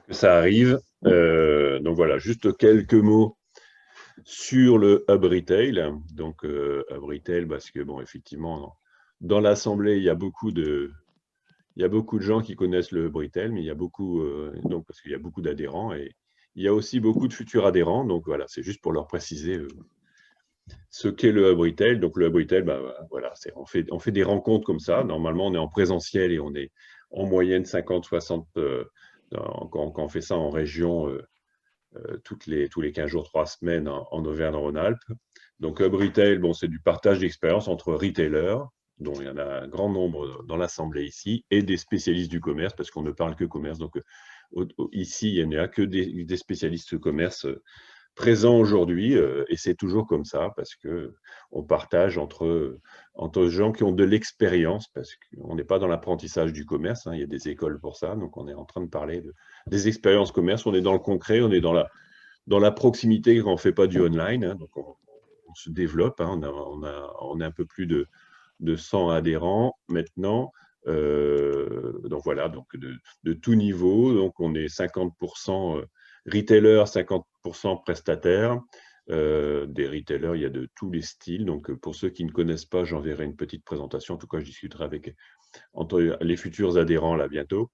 que ça arrive. Donc voilà, juste quelques mots sur le Hub Retail. Donc Hub Retail, parce que bon, effectivement, dans l'assemblée, il y a beaucoup de gens qui connaissent le Hub Retail, mais il y a beaucoup, donc parce qu'il y a beaucoup d'adhérents et il y a aussi beaucoup de futurs adhérents. Donc voilà, c'est juste pour leur préciser ce qu'est le Hub Retail. Donc le Hub Retail, voilà, on fait des rencontres comme ça. Normalement, on est en présentiel et on est en moyenne 50-60 quand on fait ça en région tous les 15 jours, 3 semaines en Auvergne-Rhône-Alpes. Donc Hub Retail, bon, c'est du partage d'expérience entre retailers, dont il y en a un grand nombre dans l'assemblée ici, et des spécialistes du commerce, parce qu'on ne parle que commerce. Donc ici, il n'y a que des spécialistes de commerce présent aujourd'hui, et c'est toujours comme ça, parce que on partage entre gens qui ont de l'expérience, parce qu'on n'est pas dans l'apprentissage du commerce, hein, il y a des écoles pour ça, donc on est en train de parler des expériences commerce, on est dans le concret, on est dans la proximité quand on ne fait pas du online, hein, donc on se développe, hein, on a un peu plus de 100 adhérents maintenant, donc voilà, donc de tout niveau, donc on est 50% retailers, 50% prestataires. Des retailers, il y a de tous les styles. Donc, pour ceux qui ne connaissent pas, j'enverrai une petite présentation. En tout cas, je discuterai avec entre les futurs adhérents là bientôt.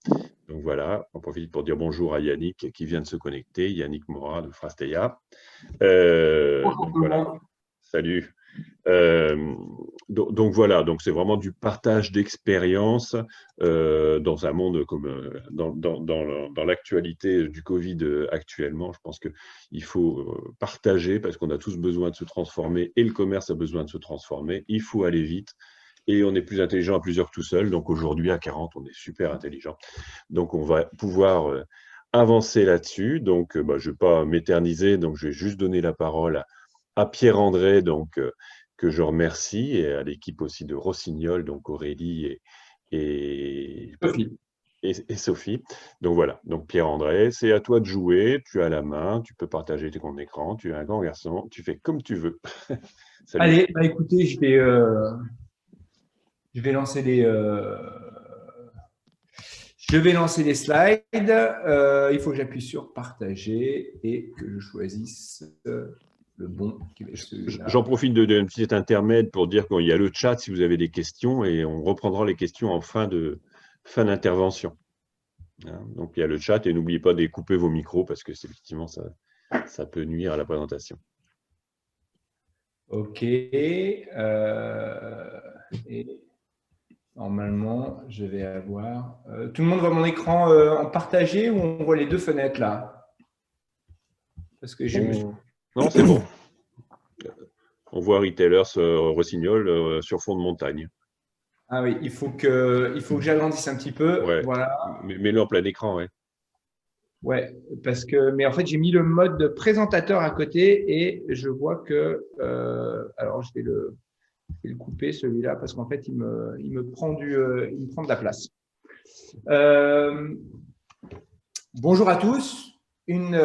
Donc voilà, on profite pour dire bonjour à Yannick qui vient de se connecter, Yannick Morat de Frasteia. Bonjour Donc tout le voilà, monde. salut. Euh, donc voilà, donc c'est vraiment du partage d'expérience dans un monde comme dans l'actualité du Covid actuellement. Je pense qu'il faut partager parce qu'on a tous besoin de se transformer et le commerce a besoin de se transformer. Il faut aller vite et on est plus intelligent à plusieurs que tout seul. Donc aujourd'hui, à 40, on est super intelligent. Donc on va pouvoir avancer là-dessus. Donc je ne vais pas m'éterniser, donc je vais juste donner la parole à Pierre-André, donc que je remercie, et à l'équipe aussi de Rossignol, donc Aurélie et, Sophie. et Sophie. Donc voilà, donc Pierre-André, c'est à toi de jouer, tu as la main, tu peux partager ton écran, tu es un grand garçon, tu fais comme tu veux. Salut. Allez, écoutez, je vais lancer je vais lancer les slides. Il faut que j'appuie sur partager et que je choisisse le bon qui va être J'en celui-là. profite d'un petit intermède pour dire qu'il y a le chat si vous avez des questions et on reprendra les questions en fin d'intervention. Hein. Donc il y a le chat et n'oubliez pas de couper vos micros parce que effectivement ça peut nuire à la présentation. OK. Et normalement, je vais avoir… tout le monde voit mon écran en partagé ou on voit les deux fenêtres là? Parce que je me suis… Non, c'est bon. On voit Retailers Rossignol sur fond de montagne. Ah oui, il faut que j'agrandisse un petit peu. Ouais, Voilà. mets-le en plein écran, ouais. Ouais, parce que, mais en fait, j'ai mis le mode de présentateur à côté et je vois que, alors je vais le couper celui-là parce qu'en fait, il me prend il me prend de la place. Euh, Bonjour à tous. Une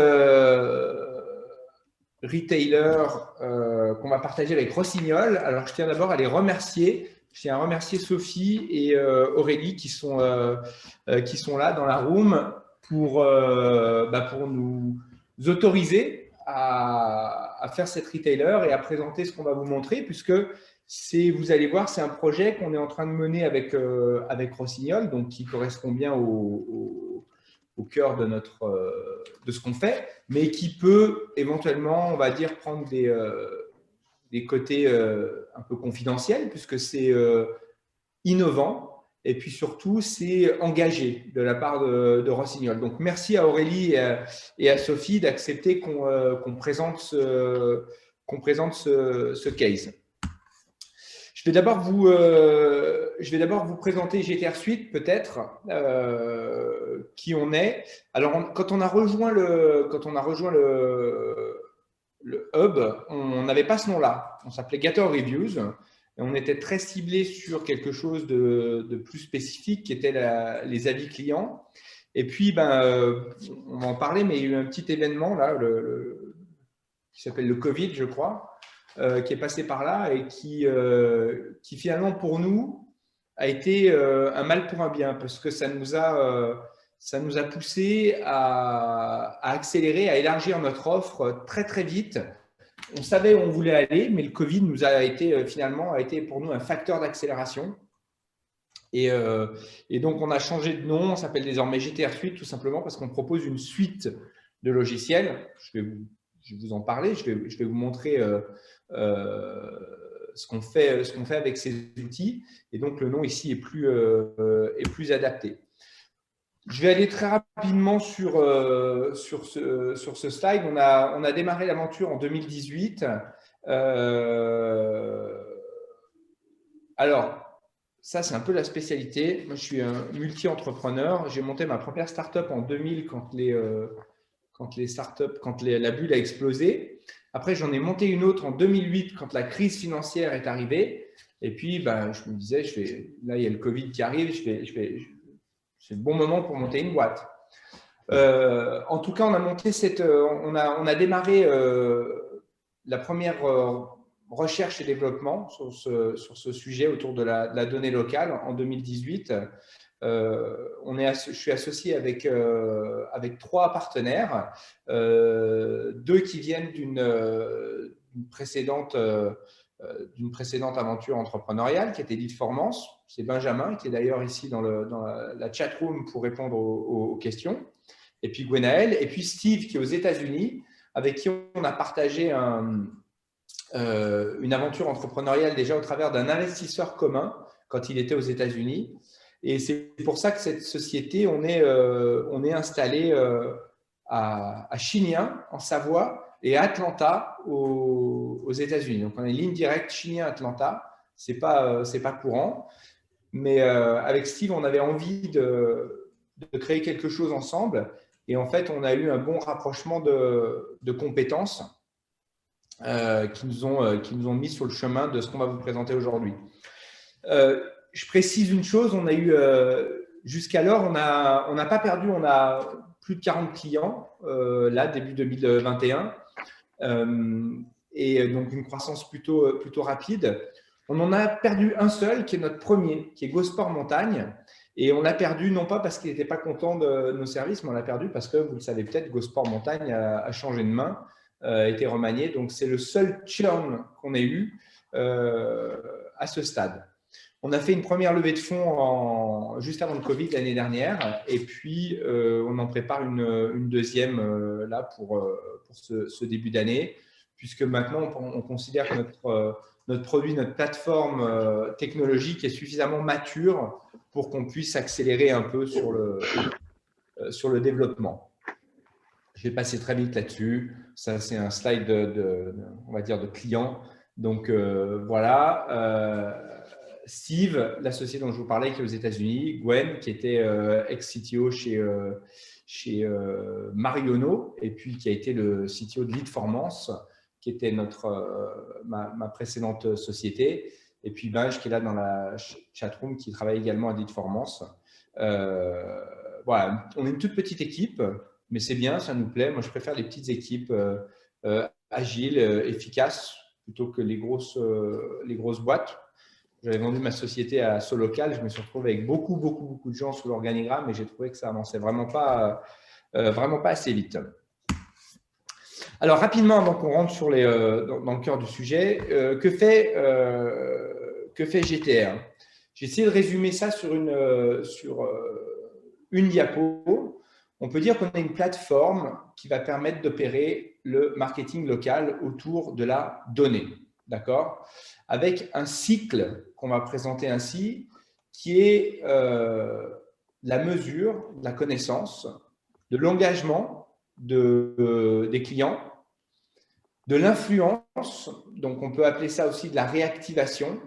retailer qu'on va partager avec Rossignol. Alors, je tiens d'abord à les remercier. Je tiens à remercier Sophie et Aurélie qui sont là dans la room pour nous autoriser à faire cette retailer et à présenter ce qu'on va vous montrer, puisque vous allez voir, c'est un projet qu'on est en train de mener avec Rossignol, donc qui correspond bien au cœur de ce qu'on fait, mais qui peut éventuellement, on va dire, prendre des côtés un peu confidentiels, puisque c'est innovant. Et puis surtout, c'est engagé de la part de Rossignol. Donc, merci à Aurélie et à Sophie d'accepter qu'on présente ce case. Je vais d'abord vous présenter GTR Suite, peut-être, qui on est. Alors, quand on a rejoint le hub, on n'avait pas ce nom-là. On s'appelait Gator Reviews. Et on était très ciblé sur quelque chose de plus spécifique, qui était les avis clients. Et puis, on va en parler, mais il y a eu un petit événement là, qui s'appelle le Covid, je crois, qui est passé par là et qui finalement pour nous a été un mal pour un bien parce que ça nous a poussé à accélérer, à élargir notre offre très, très vite. On savait où on voulait aller, mais le Covid nous a été finalement a été pour nous un facteur d'accélération. Et donc, on a changé de nom. On s'appelle désormais GTR Suite, tout simplement parce qu'on propose une suite de logiciels. Je vais vous en parler. Je vais vous montrer ce qu'on fait avec ces outils. Et donc, le nom ici est plus adapté. Je vais aller très rapidement sur ce slide. On a démarré l'aventure en 2018. Alors, ça, c'est un peu la spécialité. Moi, je suis un multi-entrepreneur. J'ai monté ma première startup en 2000 quand la bulle a explosé. Après, j'en ai monté une autre en 2008 quand la crise financière est arrivée. Et puis, je me disais, là, il y a le Covid qui arrive. C'est le bon moment pour monter une boîte. En tout cas, on a démarré la première recherche et développement sur ce sujet autour de la donnée locale en 2018. Je suis associé avec 3 partenaires, 2 qui viennent d'une précédente aventure entrepreneuriale qui était Leadformance. C'est Benjamin qui est d'ailleurs ici dans la chat room pour répondre aux questions. Et puis Gwenaël, et puis Steve qui est aux États-Unis, avec qui on a partagé une aventure entrepreneuriale déjà au travers d'un investisseur commun quand il était aux États-Unis. Et c'est pour ça que cette société, on est installé à Chignin, en Savoie, et à Atlanta, aux États-Unis. Donc, on a une ligne directe Chignin-Atlanta. C'est pas courant. Mais avec Steve, on avait envie de créer quelque chose ensemble. Et en fait, on a eu un bon rapprochement de compétences qui nous ont mis sur le chemin de ce qu'on va vous présenter aujourd'hui. Je précise une chose, on a eu jusqu'alors, on n'a pas perdu, on a plus de 40 clients là, début 2021, et donc une croissance plutôt rapide. On en a perdu un seul, qui est notre premier, qui est GoSport Montagne. Et on l'a perdu non pas parce qu'il n'était pas content de nos services, mais on l'a perdu parce que, vous le savez peut-être, GoSport Montagne a changé de main, a été remanié. Donc, c'est le seul churn qu'on ait eu à ce stade. On a fait une première levée de fonds juste avant le Covid l'année dernière. Et puis, on en prépare une deuxième là pour ce début d'année, puisque maintenant, on considère que notre produit, notre plateforme technologique est suffisamment mature pour qu'on puisse accélérer un peu sur le développement. Je vais passer très vite là-dessus. Ça, c'est un slide on va dire, de client. Donc, voilà. Steve, l'associé dont je vous parlais, qui est aux États-Unis. Gwen, qui était ex-CTO chez Marionneau, et puis qui a été le CTO de Leadformance, qui était ma précédente société. Et puis Benj, qui est là dans la chatroom, qui travaille également à Leadformance. Voilà, on est une toute petite équipe, mais c'est bien, ça nous plaît. Moi, je préfère les petites équipes agiles, efficaces, plutôt que les grosses boîtes. J'avais vendu ma société à Solocal, je me suis retrouvé avec beaucoup de gens sous l'organigramme et j'ai trouvé que ça avançait vraiment pas assez vite. Alors rapidement, avant qu'on rentre dans le cœur du sujet, que fait GTR? J'ai essayé de résumer ça sur une diapo. On peut dire qu'on a une plateforme qui va permettre d'opérer le marketing local autour de la donnée. D'accord? Avec un cycle qu'on va présenter ainsi, qui est la mesure, la connaissance, de l'engagement des clients, de l'influence, donc on peut appeler ça aussi de la réactivation,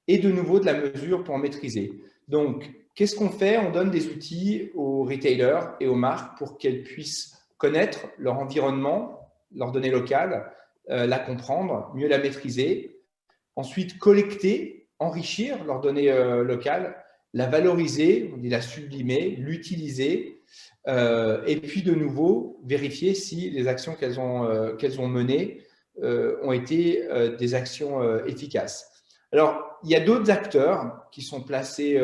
et de nouveau de la mesure pour en maîtriser. Donc, qu'est-ce qu'on fait? On donne des outils aux retailers et aux marques pour qu'elles puissent connaître leur environnement, leurs données locales, la comprendre, mieux la maîtriser. Ensuite, collecter, enrichir leurs données locales, la valoriser, on dit la sublimer, l'utiliser, et puis de nouveau vérifier si les actions qu'elles ont menées ont été des actions efficaces. Alors, il y a d'autres acteurs qui sont placés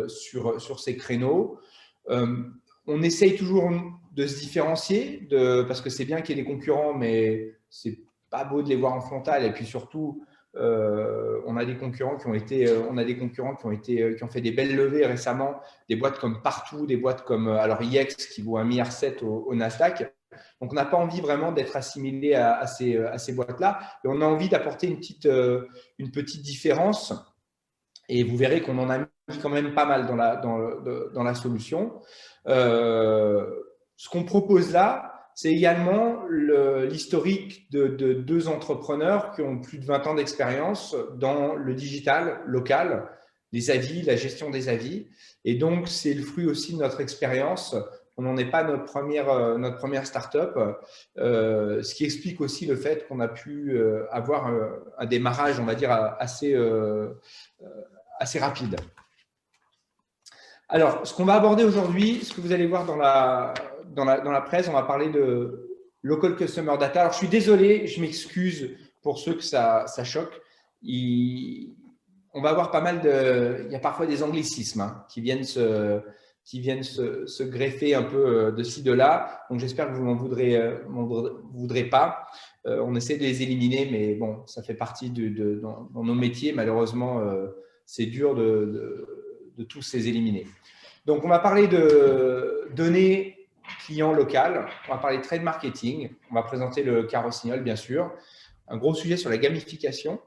sur ces créneaux. on essaye toujours de se différencier, parce que c'est bien qu'il y ait des concurrents, mais c'est pas beau de les voir en frontal. Et puis surtout, on a des concurrents qui ont fait des belles levées récemment, des boîtes comme Partout, des boîtes comme alors IX qui vaut 1,7 milliard au Nasdaq. Donc, on n'a pas envie vraiment d'être assimilé à ces boîtes-là. Et on a envie d'apporter une petite différence. Et vous verrez qu'on en a mis quand même pas mal dans la solution. Ce qu'on propose là, c'est également l'historique de 2 entrepreneurs qui ont plus de 20 ans d'expérience dans le digital local, les avis, la gestion des avis. Et donc, c'est le fruit aussi de notre expérience. On n'en est pas notre première start-up, ce qui explique aussi le fait qu'on a pu avoir un démarrage, on va dire, assez rapide. Alors, ce qu'on va aborder aujourd'hui, ce que vous allez voir dans la presse, on va parler de Local Customer Data. Alors, je suis désolé, je m'excuse pour ceux que ça choque. On va avoir il y a parfois des anglicismes qui viennent se greffer un peu de ci, de là. Donc, j'espère que vous ne m'en voudrez pas. On essaie de les éliminer, mais bon, ça fait partie dans nos métiers. Malheureusement, c'est dur de tous les éliminer. Donc, on va parler de données clients locales. On va parler de trade marketing. On va présenter le cas Rossignol, bien sûr. Un gros sujet sur la gamification.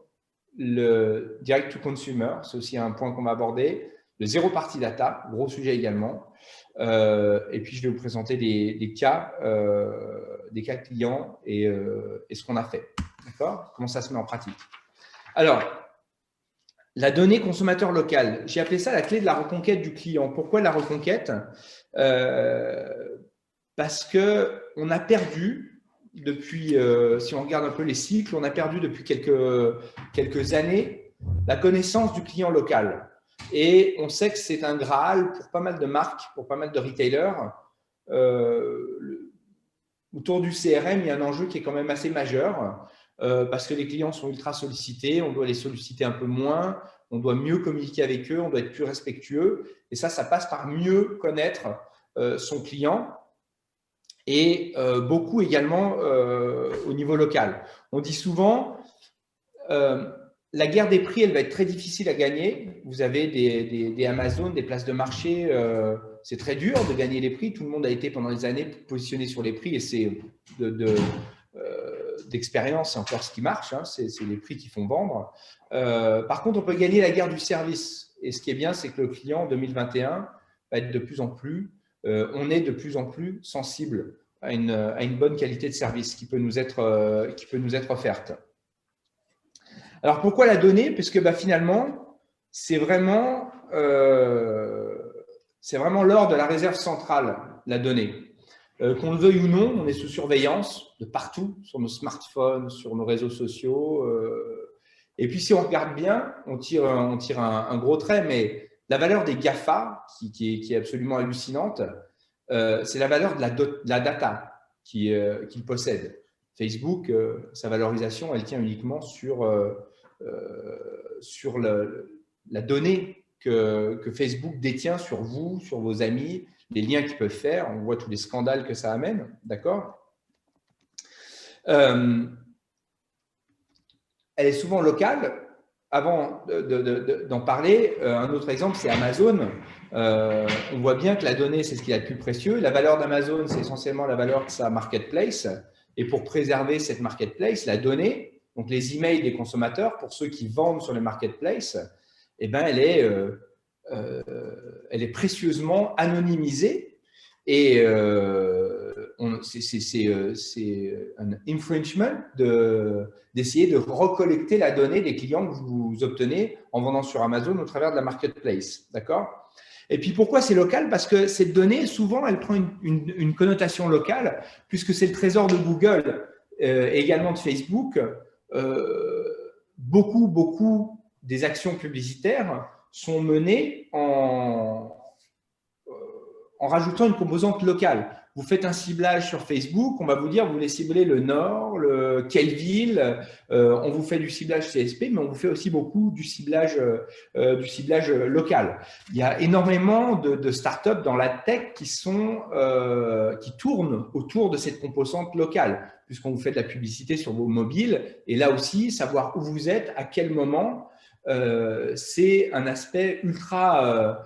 Le direct to consumer, c'est aussi un point qu'on va aborder. Le zéro party data, gros sujet également. Et puis, je vais vous présenter des cas clients et ce qu'on a fait. D'accord ? Comment ça se met en pratique. Alors, la donnée consommateur local, j'ai appelé ça la clé de la reconquête du client. Pourquoi la reconquête ? Parce qu'on a perdu depuis, si on regarde un peu les cycles, on a perdu depuis quelques années la connaissance du client local. Et on sait que c'est un Graal pour pas mal de marques, pour pas mal de retailers. Autour du CRM, il y a un enjeu qui est quand même assez majeur. Parce que les clients sont ultra sollicités, on doit les solliciter un peu moins, on doit mieux communiquer avec eux, on doit être plus respectueux. Et ça passe par mieux connaître son client et beaucoup également au niveau local. On dit souvent, la guerre des prix, elle va être très difficile à gagner. Vous avez des Amazon, des places de marché, c'est très dur de gagner les prix. Tout le monde a été pendant des années positionné sur les prix et c'est d'expérience, c'est encore ce qui marche, hein, c'est les prix qui font vendre. Par contre, on peut gagner la guerre du service. Et ce qui est bien, c'est que le client en 2021 va être de plus en plus, on est de plus en plus sensible à une bonne qualité de service qui peut nous être offerte. Alors, pourquoi la donnée ? Parce que finalement, c'est vraiment l'or de la réserve centrale, la donnée. Qu'on le veuille ou non, on est sous surveillance de partout, sur nos smartphones, sur nos réseaux sociaux. Et puis, si on regarde bien, on tire un gros trait, mais la valeur des GAFA, qui est absolument hallucinante, c'est la valeur de la data qu'il possède. Facebook, sa valorisation, elle tient uniquement sur la donnée que Facebook détient sur vous, sur vos amis, les liens qu'ils peuvent faire. On voit tous les scandales que ça amène, d'accord ? Elle est souvent locale. Avant d'en parler, un autre exemple, c'est Amazon. On voit bien que la donnée, c'est ce qu'il y a de plus précieux. La valeur d'Amazon, c'est essentiellement la valeur de sa marketplace. Et pour préserver cette marketplace, la donnée, donc les emails des consommateurs, pour ceux qui vendent sur les marketplaces, elle est précieusement anonymisée et c'est un infringement d'essayer de recollecter la donnée des clients que vous obtenez en vendant sur Amazon au travers de la marketplace. D'accord ? Et puis pourquoi c'est local ? Parce que cette donnée, souvent, elle prend une connotation locale, puisque c'est le trésor de Google et également de Facebook. Beaucoup des actions publicitaires sont menées en rajoutant une composante locale. Vous faites un ciblage sur Facebook, on va vous dire, vous voulez cibler le Nord, quelle ville, on vous fait du ciblage CSP, mais on vous fait aussi beaucoup du ciblage local. Il y a énormément de startups dans la tech qui tournent autour de cette composante locale, puisqu'on vous fait de la publicité sur vos mobiles. Et là aussi, savoir où vous êtes, à quel moment, c'est un aspect ultra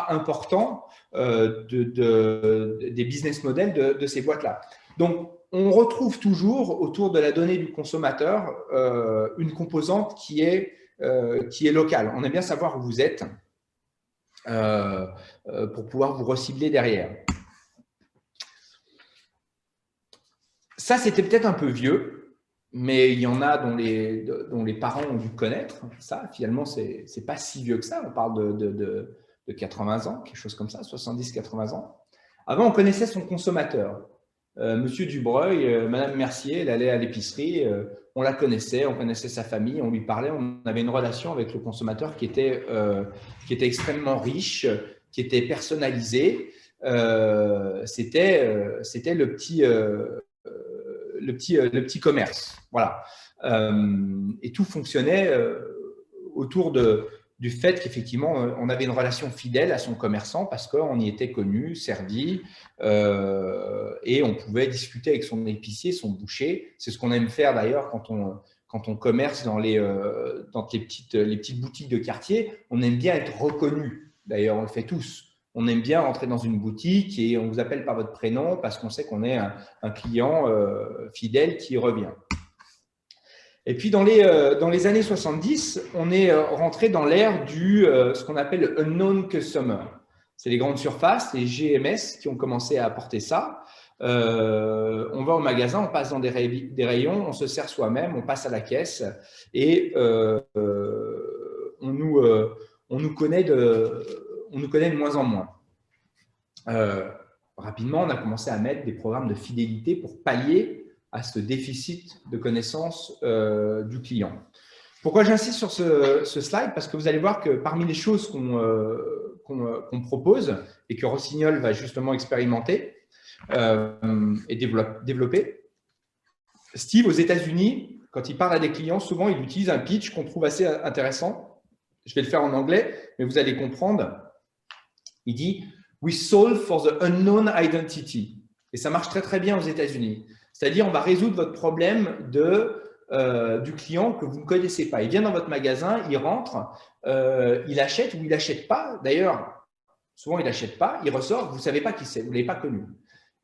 important des business models de ces boîtes-là. Donc, on retrouve toujours autour de la donnée du consommateur une composante qui est locale. On aime bien savoir où vous êtes pour pouvoir vous recibler derrière. Ça, c'était peut-être un peu vieux, mais il y en a dont les parents ont dû connaître. Ça, finalement, c'est pas si vieux que ça. On parle de 80 ans, quelque chose comme ça, 70-80 ans. Avant, on connaissait son consommateur. Monsieur Dubreuil, Madame Mercier, elle allait à l'épicerie, on la connaissait, on connaissait sa famille, on lui parlait, on avait une relation avec le consommateur qui était extrêmement riche, qui était personnalisée. C'était le petit commerce. Voilà. Et tout fonctionnait autour du fait qu'effectivement, on avait une relation fidèle à son commerçant parce qu'on y était connu, servi, et on pouvait discuter avec son épicier, son boucher. C'est ce qu'on aime faire d'ailleurs quand on commerce dans les petites boutiques de quartier. On aime bien être reconnu. D'ailleurs, on le fait tous. On aime bien rentrer dans une boutique et on vous appelle par votre prénom parce qu'on sait qu'on est un client fidèle qui revient. Et puis, dans les années 70, on est rentré dans l'ère ce qu'on appelle le unknown customer. C'est les grandes surfaces, les GMS qui ont commencé à apporter ça. On va au magasin, on passe dans des rayons, on se sert soi-même, on passe à la caisse et on nous connaît de moins en moins. Rapidement, on a commencé à mettre des programmes de fidélité pour pallier à ce déficit de connaissance du client. Pourquoi j'insiste sur ce slide? Parce que vous allez voir que parmi les choses qu'on propose et que Rossignol va justement expérimenter et développer, Steve, aux États-Unis, quand il parle à des clients, souvent il utilise un pitch qu'on trouve assez intéressant. Je vais le faire en anglais, mais vous allez comprendre. Il dit « We solve for the unknown identity ». Et ça marche très, très bien aux États-Unis. C'est-à-dire, on va résoudre votre problème du client que vous ne connaissez pas. Il vient dans votre magasin, il rentre, il achète ou il n'achète pas. D'ailleurs, souvent, il n'achète pas, il ressort, vous ne savez pas qui c'est, vous ne l'avez pas connu.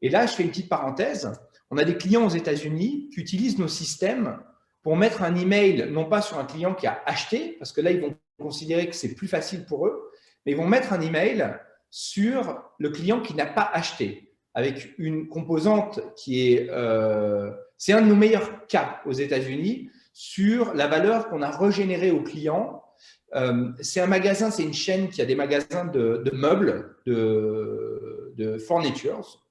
Et là, je fais une petite parenthèse. On a des clients aux États-Unis qui utilisent nos systèmes pour mettre un email, non pas sur un client qui a acheté, parce que là, ils vont considérer que c'est plus facile pour eux, mais ils vont mettre un email sur le client qui n'a pas acheté, avec une composante qui est… c'est un de nos meilleurs cas aux États-Unis sur la valeur qu'on a régénérée au client. C'est un magasin, c'est une chaîne qui a des magasins de meubles, de furnitures.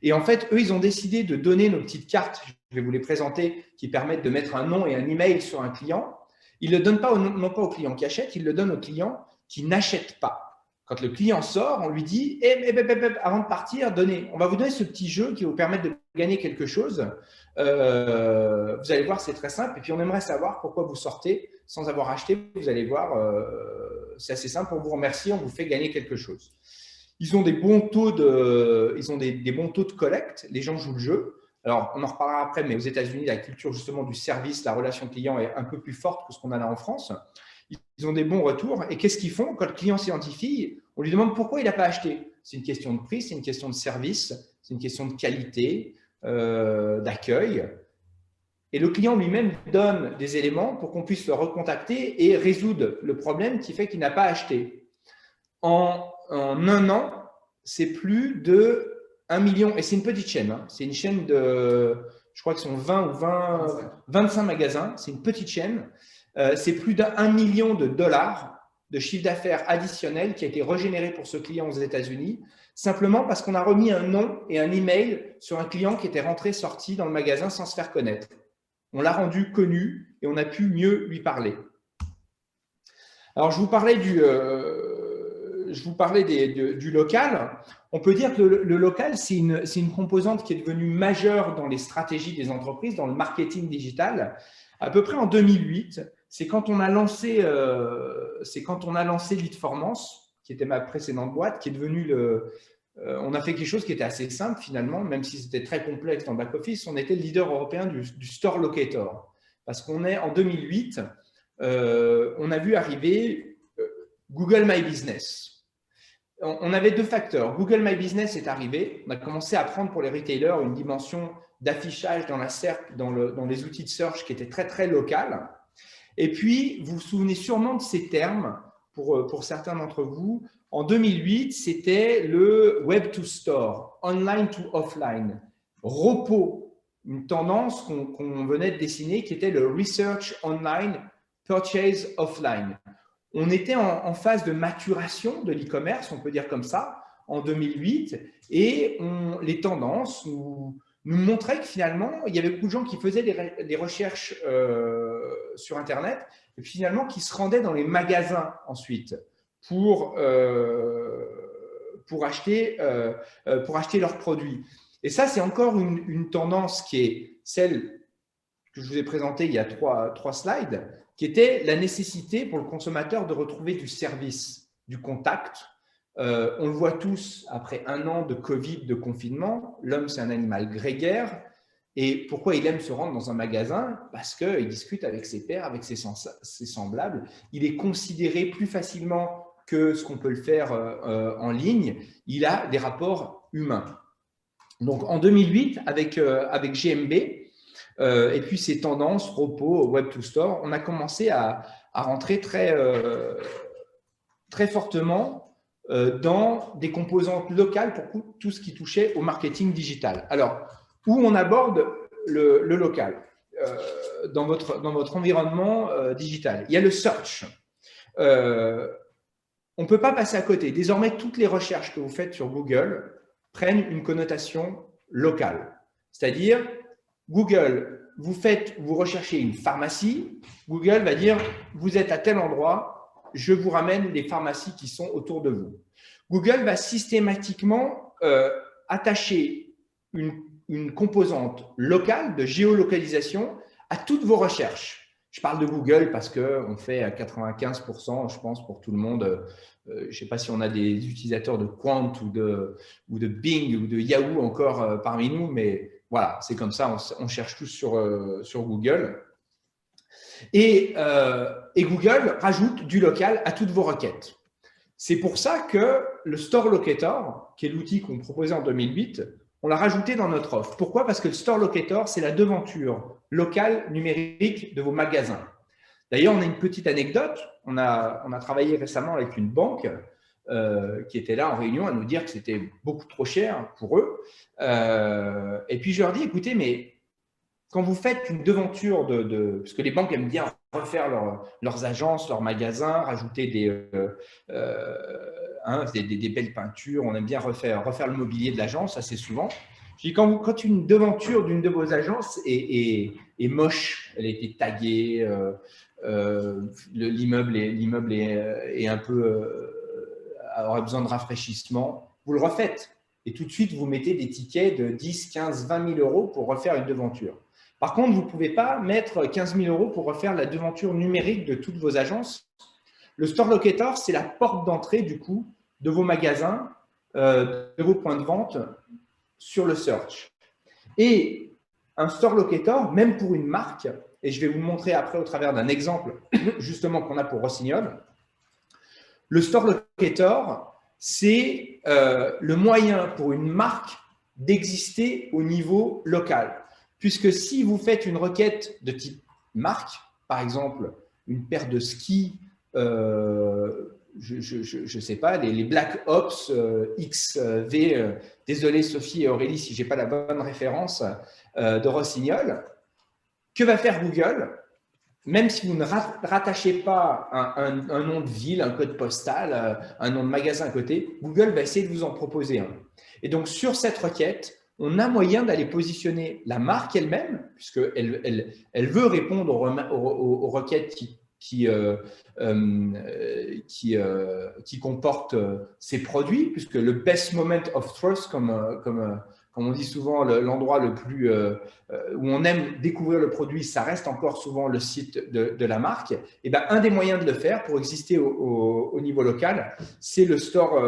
Et en fait, eux, ils ont décidé de donner nos petites cartes, je vais vous les présenter, qui permettent de mettre un nom et un email sur un client. Ils ne le donnent pas non pas au client qui achète, ils le donnent au client qui n'achète pas. Quand le client sort, on lui dit avant de partir, on va vous donner ce petit jeu qui va vous permettre de gagner quelque chose. Vous allez voir, c'est très simple. Et puis, on aimerait savoir pourquoi vous sortez sans avoir acheté. Vous allez voir, c'est assez simple. On vous remercie, on vous fait gagner quelque chose. Ils ont des bons taux des bons taux de collecte. Les gens jouent le jeu. Alors, on en reparlera après, mais aux États-Unis, la culture justement du service, la relation client est un peu plus forte que ce qu'on a là en France. Ils ont des bons retours. Et qu'est-ce qu'ils font? Quand le client s'identifie, on lui demande pourquoi il n'a pas acheté. C'est une question de prix, c'est une question de service, c'est une question de qualité, d'accueil. Et le client lui-même donne des éléments pour qu'on puisse le recontacter et résoudre le problème qui fait qu'il n'a pas acheté. En un an, c'est plus de 1 million. Et c'est une petite chaîne. Hein. C'est une chaîne de, je crois que ce sont 25 magasins. C'est une petite chaîne. C'est plus d'1 million de dollars de chiffre d'affaires additionnel qui a été régénéré pour ce client aux États-Unis, simplement parce qu'on a remis un nom et un email sur un client qui était rentré-sorti dans le magasin sans se faire connaître. On l'a rendu connu et on a pu mieux lui parler. Alors, je vous parlais je vous parlais du local. On peut dire que le local, c'est une composante qui est devenue majeure dans les stratégies des entreprises, dans le marketing digital. À peu près en 2008, c'est quand on a lancé Leadformance, qui était ma précédente boîte, qui est devenue on a fait quelque chose qui était assez simple finalement, même si c'était très complexe en back-office. On était le leader européen du Store Locator. Parce qu'on est en 2008, on a vu arriver Google My Business. On avait deux facteurs. Google My Business est arrivé. On a commencé à prendre pour les retailers une dimension d'affichage dans la SERP, dans les outils de search qui était très, très locale. Et puis, vous vous souvenez sûrement de ces termes, pour certains d'entre vous. En 2008, c'était le Web to Store, Online to Offline, ROPO, une tendance qu'on venait de dessiner qui était le Research Online, Purchase Offline. On était en phase de maturation de l'e-commerce, on peut dire comme ça, en 2008, et les tendances nous montraient que finalement, il y avait beaucoup de gens qui faisaient des recherches sur Internet, et finalement qui se rendaient dans les magasins ensuite pour acheter leurs produits. Et ça, c'est encore une tendance qui est celle que je vous ai présentée il y a trois slides, qui était la nécessité pour le consommateur de retrouver du service, du contact. On le voit tous après 1 an de Covid, de confinement, l'homme c'est un animal grégaire. Et pourquoi il aime se rendre dans un magasin? Parce qu'il discute avec ses pairs, avec ses semblables. Il est considéré plus facilement que ce qu'on peut le faire en ligne. Il a des rapports humains. Donc en 2008, avec GMB, et puis ces tendances, ROPO, Web to Store, on a commencé à rentrer très fortement dans des composantes locales pour tout ce qui touchait au marketing digital. Alors, où on aborde le local dans votre environnement digital? Il y a le search. On ne peut pas passer à côté. Désormais, toutes les recherches que vous faites sur Google prennent une connotation locale. C'est-à-dire, Google, vous recherchez une pharmacie, Google va dire, vous êtes à tel endroit, je vous ramène les pharmacies qui sont autour de vous. Google va systématiquement attacher une composante locale de géolocalisation à toutes vos recherches. Je parle de Google parce qu'on fait à 95%, je pense, pour tout le monde. Je ne sais pas si on a des utilisateurs de Quant ou de Bing ou de Yahoo encore parmi nous, mais voilà, c'est comme ça, on cherche tous sur Google. Et Google rajoute du local à toutes vos requêtes. C'est pour ça que le Store Locator, qui est l'outil qu'on proposait en 2008, on l'a rajouté dans notre offre. Pourquoi? Parce que le Store Locator, c'est la devanture locale numérique de vos magasins. D'ailleurs, on a une petite anecdote. On a travaillé récemment avec une banque qui était là en réunion à nous dire que c'était beaucoup trop cher pour eux. Et puis, je leur dis, écoutez, mais quand vous faites une devanture parce que les banques aiment bien refaire leurs agences, leurs magasins, rajouter des belles peintures, on aime bien refaire le mobilier de l'agence assez souvent. Je dis, quand une devanture d'une de vos agences est moche, elle a été taguée, l'immeuble est un peu aurait besoin de rafraîchissement, vous le refaites. Et tout de suite, vous mettez des tickets de 10, 15, 20 000 euros pour refaire une devanture. Par contre, vous ne pouvez pas mettre 15 000 euros pour refaire la devanture numérique de toutes vos agences. Le Store Locator, c'est la porte d'entrée du coup de vos magasins, de vos points de vente sur le search. Et un Store Locator, même pour une marque, et je vais vous le montrer après au travers d'un exemple justement qu'on a pour Rossignol, le Store Locator, c'est le moyen pour une marque d'exister au niveau local. Puisque si vous faites une requête de type marque, par exemple une paire de skis, je ne sais pas, les Black Ops XV, désolé Sophie et Aurélie si je n'ai pas la bonne référence, de Rossignol, que va faire Google? Même si vous ne rattachez pas un nom de ville, un code postal, un nom de magasin à côté, Google va essayer de vous en proposer un. Et donc, sur cette requête, on a moyen d'aller positionner la marque elle-même, puisqu'elle veut répondre aux requêtes qui comporte ces produits, puisque le best moment of truth, comme on dit souvent, l'endroit le plus où on aime découvrir le produit, ça reste encore souvent le site de la marque. Et ben, un des moyens de le faire pour exister au niveau local, c'est le store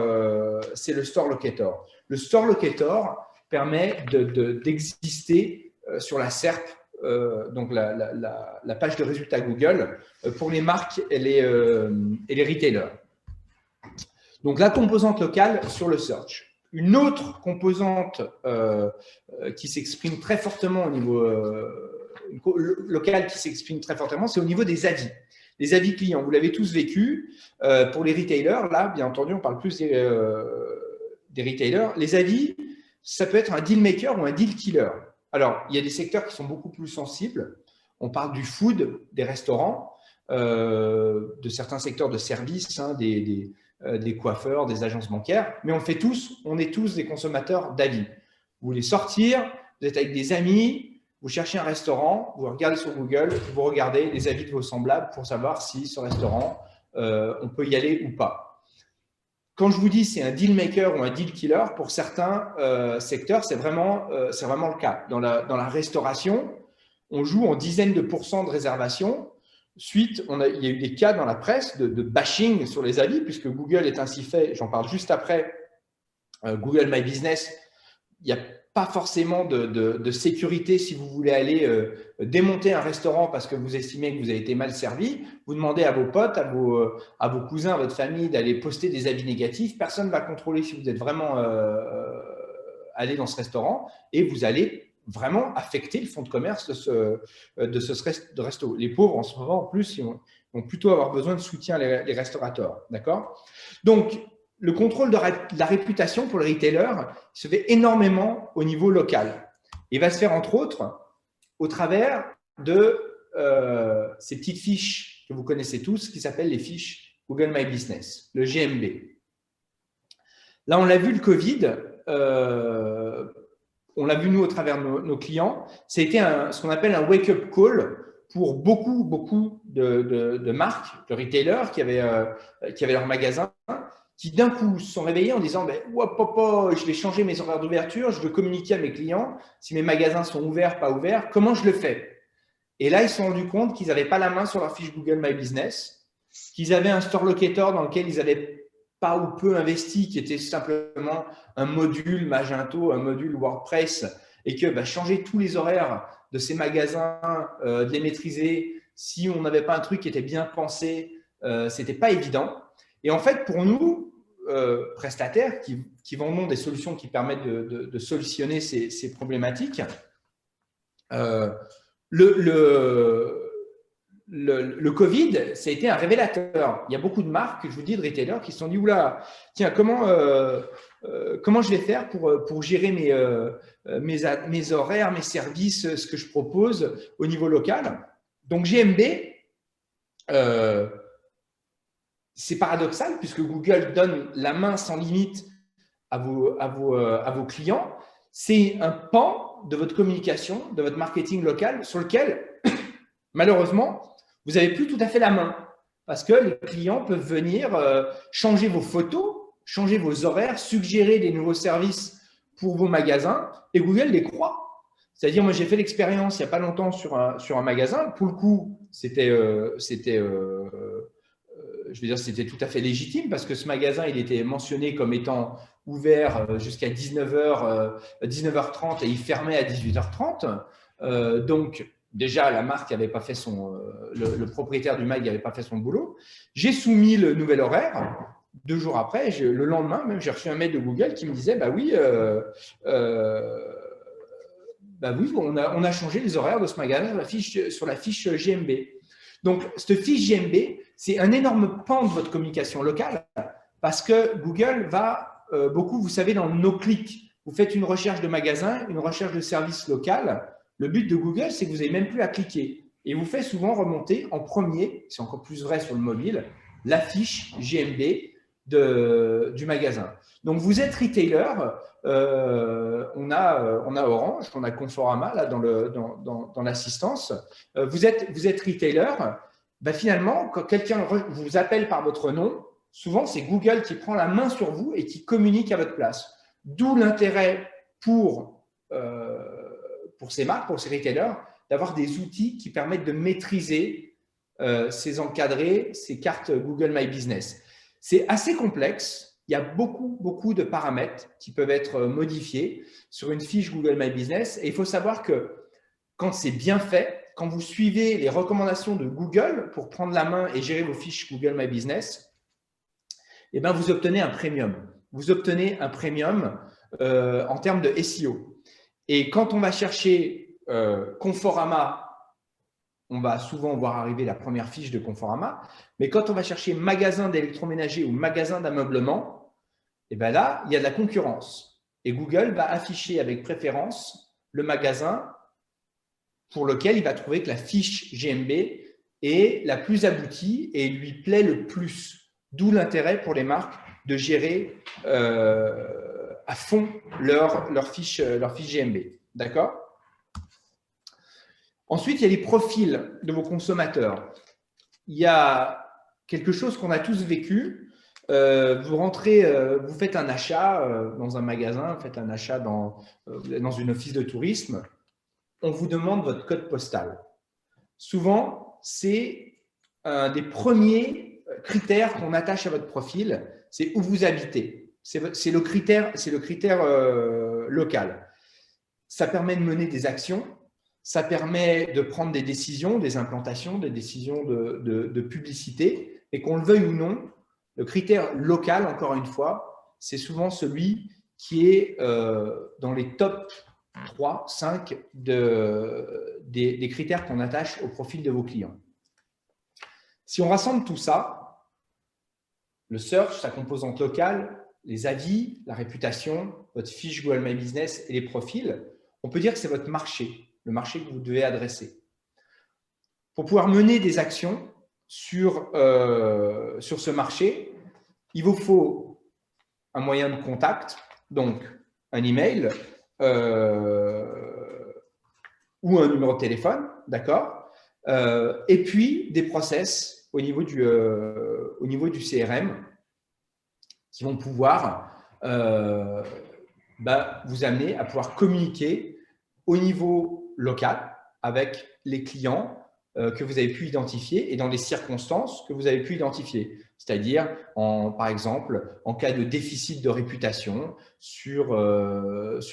locator. Le store locator permet d'exister sur la SERP, donc la page de résultats Google, pour les marques et les retailers. Donc, la composante locale sur le search. Une autre composante qui s'exprime très fortement au niveau local, qui s'exprime très fortement, c'est au niveau des avis. Les avis clients, vous l'avez tous vécu. Pour les retailers, là, bien entendu, on parle plus des retailers. Les avis, ça peut être un deal maker ou un deal killer. Alors, il y a des secteurs qui sont beaucoup plus sensibles. On parle du food, des restaurants, de certains secteurs de services, hein, des coiffeurs, des agences bancaires, mais on est tous des consommateurs d'avis. Vous voulez sortir, vous êtes avec des amis, vous cherchez un restaurant, vous regardez sur Google, vous regardez les avis de vos semblables pour savoir si ce restaurant, on peut y aller ou pas. Quand je vous dis c'est un deal maker ou un deal killer, pour certains secteurs, c'est vraiment le cas. Dans la restauration, on joue en dizaines de pourcents de réservation. Suite, il y a eu des cas dans la presse de bashing sur les avis, puisque Google est ainsi fait, j'en parle juste après, Google My Business, il n'y a pas forcément de sécurité si vous voulez aller démonter un restaurant parce que vous estimez que vous avez été mal servi. Vous demandez à vos potes, à vos cousins, à votre famille d'aller poster des avis négatifs. Personne ne va contrôler si vous êtes vraiment allé dans ce restaurant et vous allez vraiment affecter le fonds de commerce de resto. Les pauvres, en ce moment, en plus, ils vont plutôt avoir besoin de soutien, les restaurateurs. D'accord ? Donc, le contrôle de la réputation pour le retailer se fait énormément au niveau local. Il va se faire, entre autres, au travers de ces petites fiches que vous connaissez tous, qui s'appellent les fiches Google My Business, le GMB. Là, on l'a vu, le Covid, on l'a vu, nous, au travers de nos clients, c'était ce qu'on appelle un wake-up call pour beaucoup de marques, de retailers qui avaient leur magasin, qui d'un coup se sont réveillés en disant je vais changer mes horaires d'ouverture, je veux communiquer à mes clients, si mes magasins sont ouverts, pas ouverts, comment je le fais? Et là, ils se sont rendus compte qu'ils n'avaient pas la main sur leur fiche Google My Business, qu'ils avaient un store locator dans lequel ils n'avaient pas ou peu investi, qui était simplement un module Magento, un module WordPress, et que changer tous les horaires de ces magasins, de les maîtriser, si on n'avait pas un truc qui était bien pensé, ce n'était pas évident. Et en fait, pour nous, prestataires qui vendons des solutions qui permettent de solutionner ces problématiques, le Covid, ça a été un révélateur. Il y a beaucoup de marques, je vous dis, de retailers qui se sont dit, oula, tiens, comment je vais faire pour gérer mes horaires, mes services, ce que je propose au niveau local. Donc, GMB, c'est paradoxal puisque Google donne la main sans limite à vos clients. C'est un pan de votre communication, de votre marketing local sur lequel, malheureusement, vous n'avez plus tout à fait la main parce que les clients peuvent venir changer vos photos, changer vos horaires, suggérer des nouveaux services pour vos magasins et Google les croit. C'est-à-dire, moi, j'ai fait l'expérience il n'y a pas longtemps sur un magasin. Pour le coup, c'était tout à fait légitime parce que ce magasin, il était mentionné comme étant ouvert jusqu'à 19h30 et il fermait à 18h30. Donc, déjà, la marque n'avait pas fait le propriétaire du mag n'avait pas fait son boulot. J'ai soumis le nouvel horaire. 2 jours après, le lendemain, même, j'ai reçu un mail de Google qui me disait on a changé les horaires de ce magasin sur la fiche GMB. Donc, cette fiche GMB, c'est un énorme pan de votre communication locale parce que Google va beaucoup, vous savez, dans nos clics, vous faites une recherche de magasin, une recherche de service local. Le but de Google, c'est que vous n'avez même plus à cliquer. Et vous fait souvent remonter en premier, c'est encore plus vrai sur le mobile, la fiche GMB du magasin. Donc, vous êtes retailer, on a Orange, on a Conforama là, dans l'assistance. Vous êtes retailer bah finalement, quand quelqu'un vous appelle par votre nom, souvent c'est Google qui prend la main sur vous et qui communique à votre place. D'où l'intérêt pour ces marques, pour ces retailers, d'avoir des outils qui permettent de maîtriser ces encadrés, ces cartes Google My Business. C'est assez complexe. Il y a beaucoup de paramètres qui peuvent être modifiés sur une fiche Google My Business. Et il faut savoir que quand c'est bien fait, quand vous suivez les recommandations de Google pour prendre la main et gérer vos fiches Google My Business, eh ben vous obtenez un premium. Vous obtenez un premium en termes de SEO. Et quand on va chercher Conforama, on va souvent voir arriver la première fiche de Conforama, mais quand on va chercher magasin d'électroménager ou magasin d'ameublement, eh ben là, il y a de la concurrence. Et Google va afficher avec préférence le magasin pour lequel il va trouver que la fiche GMB est la plus aboutie et lui plaît le plus. D'où l'intérêt pour les marques de gérer à fond leur fiche GMB. D'accord ? Ensuite, il y a les profils de vos consommateurs. Il y a quelque chose qu'on a tous vécu. Vous rentrez, vous faites un achat dans un magasin, vous faites un achat dans une office de tourisme. On vous demande votre code postal. Souvent, c'est un des premiers critères qu'on attache à votre profil, c'est où vous habitez. C'est le critère local. Ça permet de mener des actions, ça permet de prendre des décisions, des implantations, des décisions de publicité, et qu'on le veuille ou non, le critère local, encore une fois, c'est souvent celui qui est dans les top 3, 5 des critères qu'on attache au profil de vos clients. Si on rassemble tout ça, le search, sa composante locale, les avis, la réputation, votre fiche Google My Business et les profils, on peut dire que c'est votre marché, le marché que vous devez adresser. Pour pouvoir mener des actions sur ce marché, il vous faut un moyen de contact, donc un email, ou un numéro de téléphone, d'accord, et puis des process au niveau du CRM qui vont pouvoir vous amener à pouvoir communiquer au niveau local avec les clients que vous avez pu identifier et dans les circonstances que vous avez pu identifier. C'est-à-dire, par exemple, en cas de déficit de réputation sur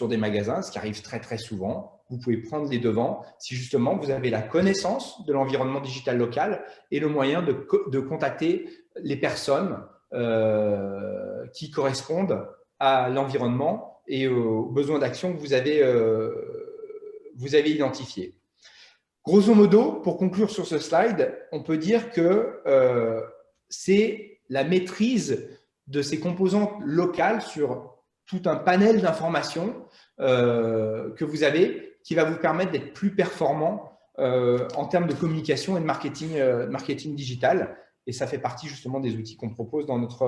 des magasins, ce qui arrive très, très souvent, vous pouvez prendre les devants si justement vous avez la connaissance de l'environnement digital local et le moyen de contacter les personnes qui correspondent à l'environnement et aux besoins d'action que vous avez identifiés. Grosso modo, pour conclure sur ce slide, on peut dire que c'est la maîtrise de ces composantes locales sur tout un panel d'informations que vous avez qui va vous permettre d'être plus performant en termes de communication et de marketing digital. Et ça fait partie justement des outils qu'on propose dans notre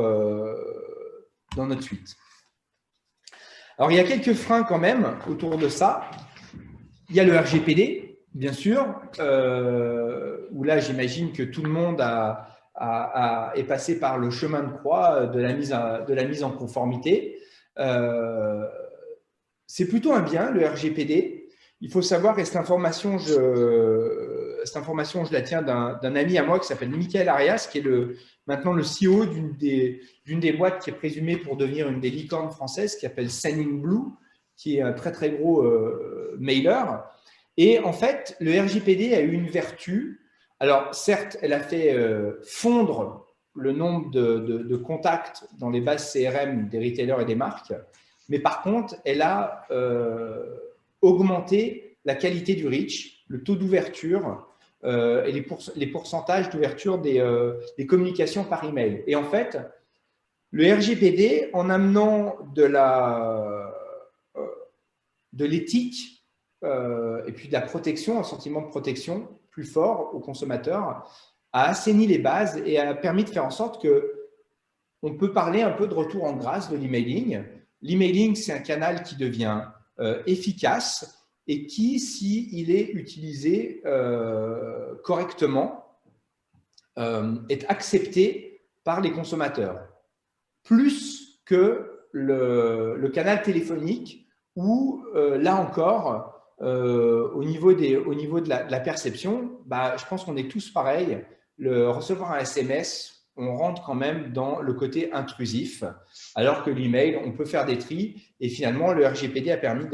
suite. Alors, il y a quelques freins quand même autour de ça. Il y a le RGPD, bien sûr, où là, j'imagine que tout le monde est passé par le chemin de croix de la mise en conformité. C'est plutôt un bien, le RGPD. Il faut savoir, et cette information, je la tiens d'un ami à moi qui s'appelle Michael Arias, qui est maintenant le CEO d'une des boîtes qui est présumée pour devenir une des licornes françaises, qui s'appelle Sending Blue, qui est un très, très gros mailer. Et en fait, le RGPD a eu une vertu. Alors, certes, elle a fait fondre le nombre de contacts dans les bases CRM des retailers et des marques, mais par contre, elle a augmenté la qualité du reach, le taux d'ouverture et les pourcentages d'ouverture des communications par email. Et en fait, le RGPD, en amenant de l'éthique et puis de la protection, un sentiment de protection plus fort aux consommateurs, a assaini les bases et a permis de faire en sorte qu'on peut parler un peu de retour en grâce de l'emailing. L'emailing, c'est un canal qui devient efficace et qui, s'il est utilisé correctement, est accepté par les consommateurs, plus que le canal téléphonique où, là encore, au niveau de la perception, je pense qu'on est tous pareils. Recevoir un SMS, on rentre quand même dans le côté intrusif, alors que l'email, on peut faire des tris. Et finalement, le RGPD a permis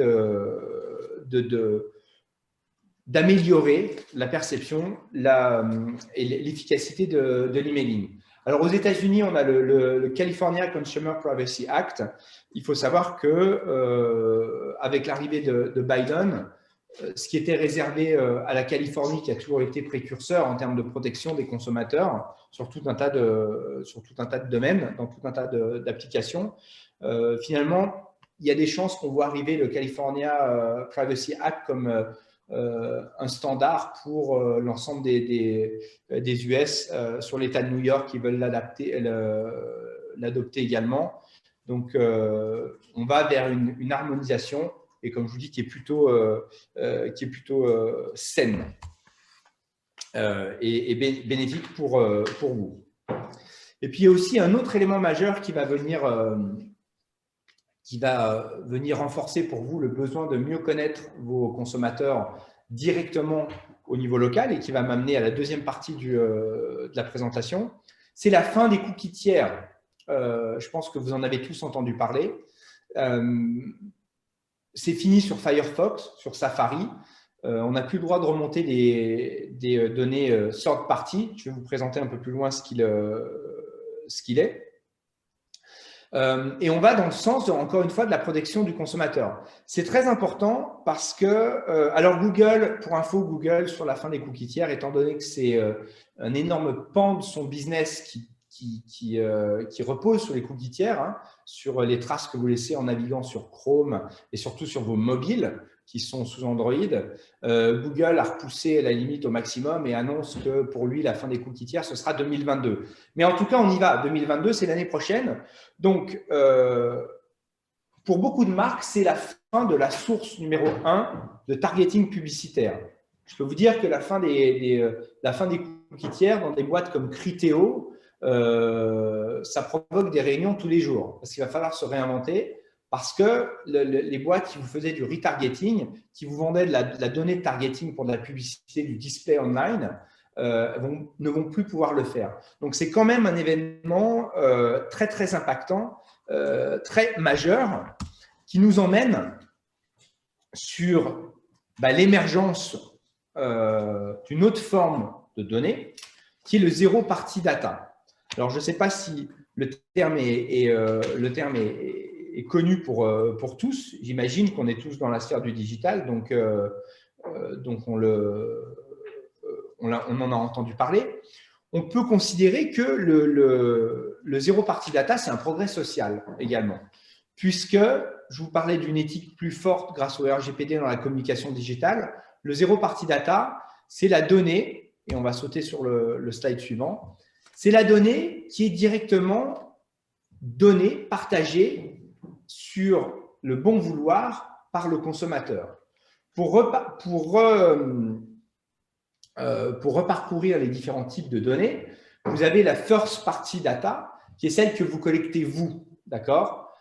d'améliorer la perception et l'efficacité de l'emailing. Alors, aux États-Unis, on a le California Consumer Privacy Act. Il faut savoir que avec l'arrivée de Biden, ce qui était réservé à la Californie, qui a toujours été précurseur en termes de protection des consommateurs sur tout un tas de domaines, dans tout un tas d'applications, finalement, il y a des chances qu'on voit arriver le California Privacy Act comme un standard pour l'ensemble des US sur l'État de New York qui veulent l'adopter également. Donc, on va vers une harmonisation et comme je vous dis, qui est plutôt saine et bénéfique pour vous. Et puis, il y a aussi un autre élément majeur qui va venir renforcer pour vous le besoin de mieux connaître vos consommateurs directement au niveau local et qui va m'amener à la deuxième partie de la présentation. C'est la fin des cookies tiers. Je pense que vous en avez tous entendu parler. C'est fini sur Firefox, sur Safari. On n'a plus le droit de remonter des données third party. Je vais vous présenter un peu plus loin ce qu'il est. Et on va dans le sens, encore une fois, de la protection du consommateur. C'est très important parce que, alors Google, pour info, Google, sur la fin des cookies tiers, étant donné que c'est un énorme pan de son business qui repose sur les cookies tiers, sur les traces que vous laissez en naviguant sur Chrome et surtout sur vos mobiles qui sont sous Android. Google a repoussé la limite au maximum et annonce que pour lui, la fin des cookies tiers, ce sera 2022. Mais en tout cas, on y va. 2022, c'est l'année prochaine. Donc, pour beaucoup de marques, c'est la fin de la source numéro 1 de targeting publicitaire. Je peux vous dire que la fin des cookies tiers dans des boîtes comme Criteo, ça provoque des réunions tous les jours parce qu'il va falloir se réinventer parce que les boîtes qui vous faisaient du retargeting, qui vous vendaient de la donnée de targeting pour de la publicité, du display online, ne vont plus pouvoir le faire. Donc, c'est quand même un événement très, très impactant, très majeur qui nous emmène sur l'émergence d'une autre forme de données qui est le zero party data. Alors, je ne sais pas si le terme est connu pour tous. J'imagine qu'on est tous dans la sphère du digital, donc on en a entendu parler. On peut considérer que le zero party data, c'est un progrès social également, puisque je vous parlais d'une éthique plus forte grâce au RGPD dans la communication digitale. Le zero party data, c'est la donnée, et on va sauter sur le slide suivant, c'est la donnée qui est directement donnée, partagée sur le bon vouloir par le consommateur. Pour reparcourir les différents types de données, vous avez la first party data, qui est celle que vous collectez vous, d'accord ?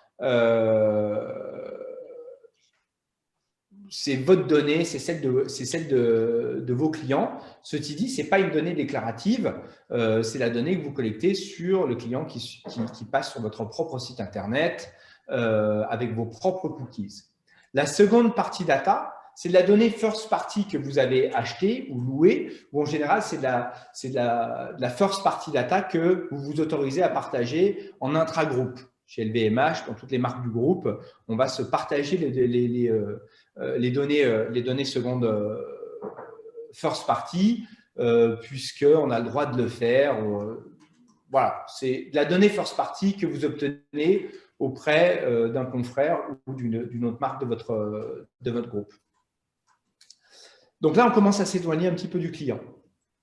C'est votre donnée, c'est celle de vos clients. Ceci dit, ce n'est pas une donnée déclarative, c'est la donnée que vous collectez sur le client qui passe sur votre propre site Internet avec vos propres cookies. La seconde partie data, c'est de la donnée first party que vous avez achetée ou louée, ou en général, c'est de la first party data que vous vous autorisez à partager en intragroupe. Chez LVMH, dans toutes les marques du groupe, on va se partager les données seconde first party, puisqu'on a le droit de le faire. Voilà, c'est de la donnée first party que vous obtenez auprès d'un confrère ou d'une autre marque de votre groupe. Donc là, on commence à s'éloigner un petit peu du client.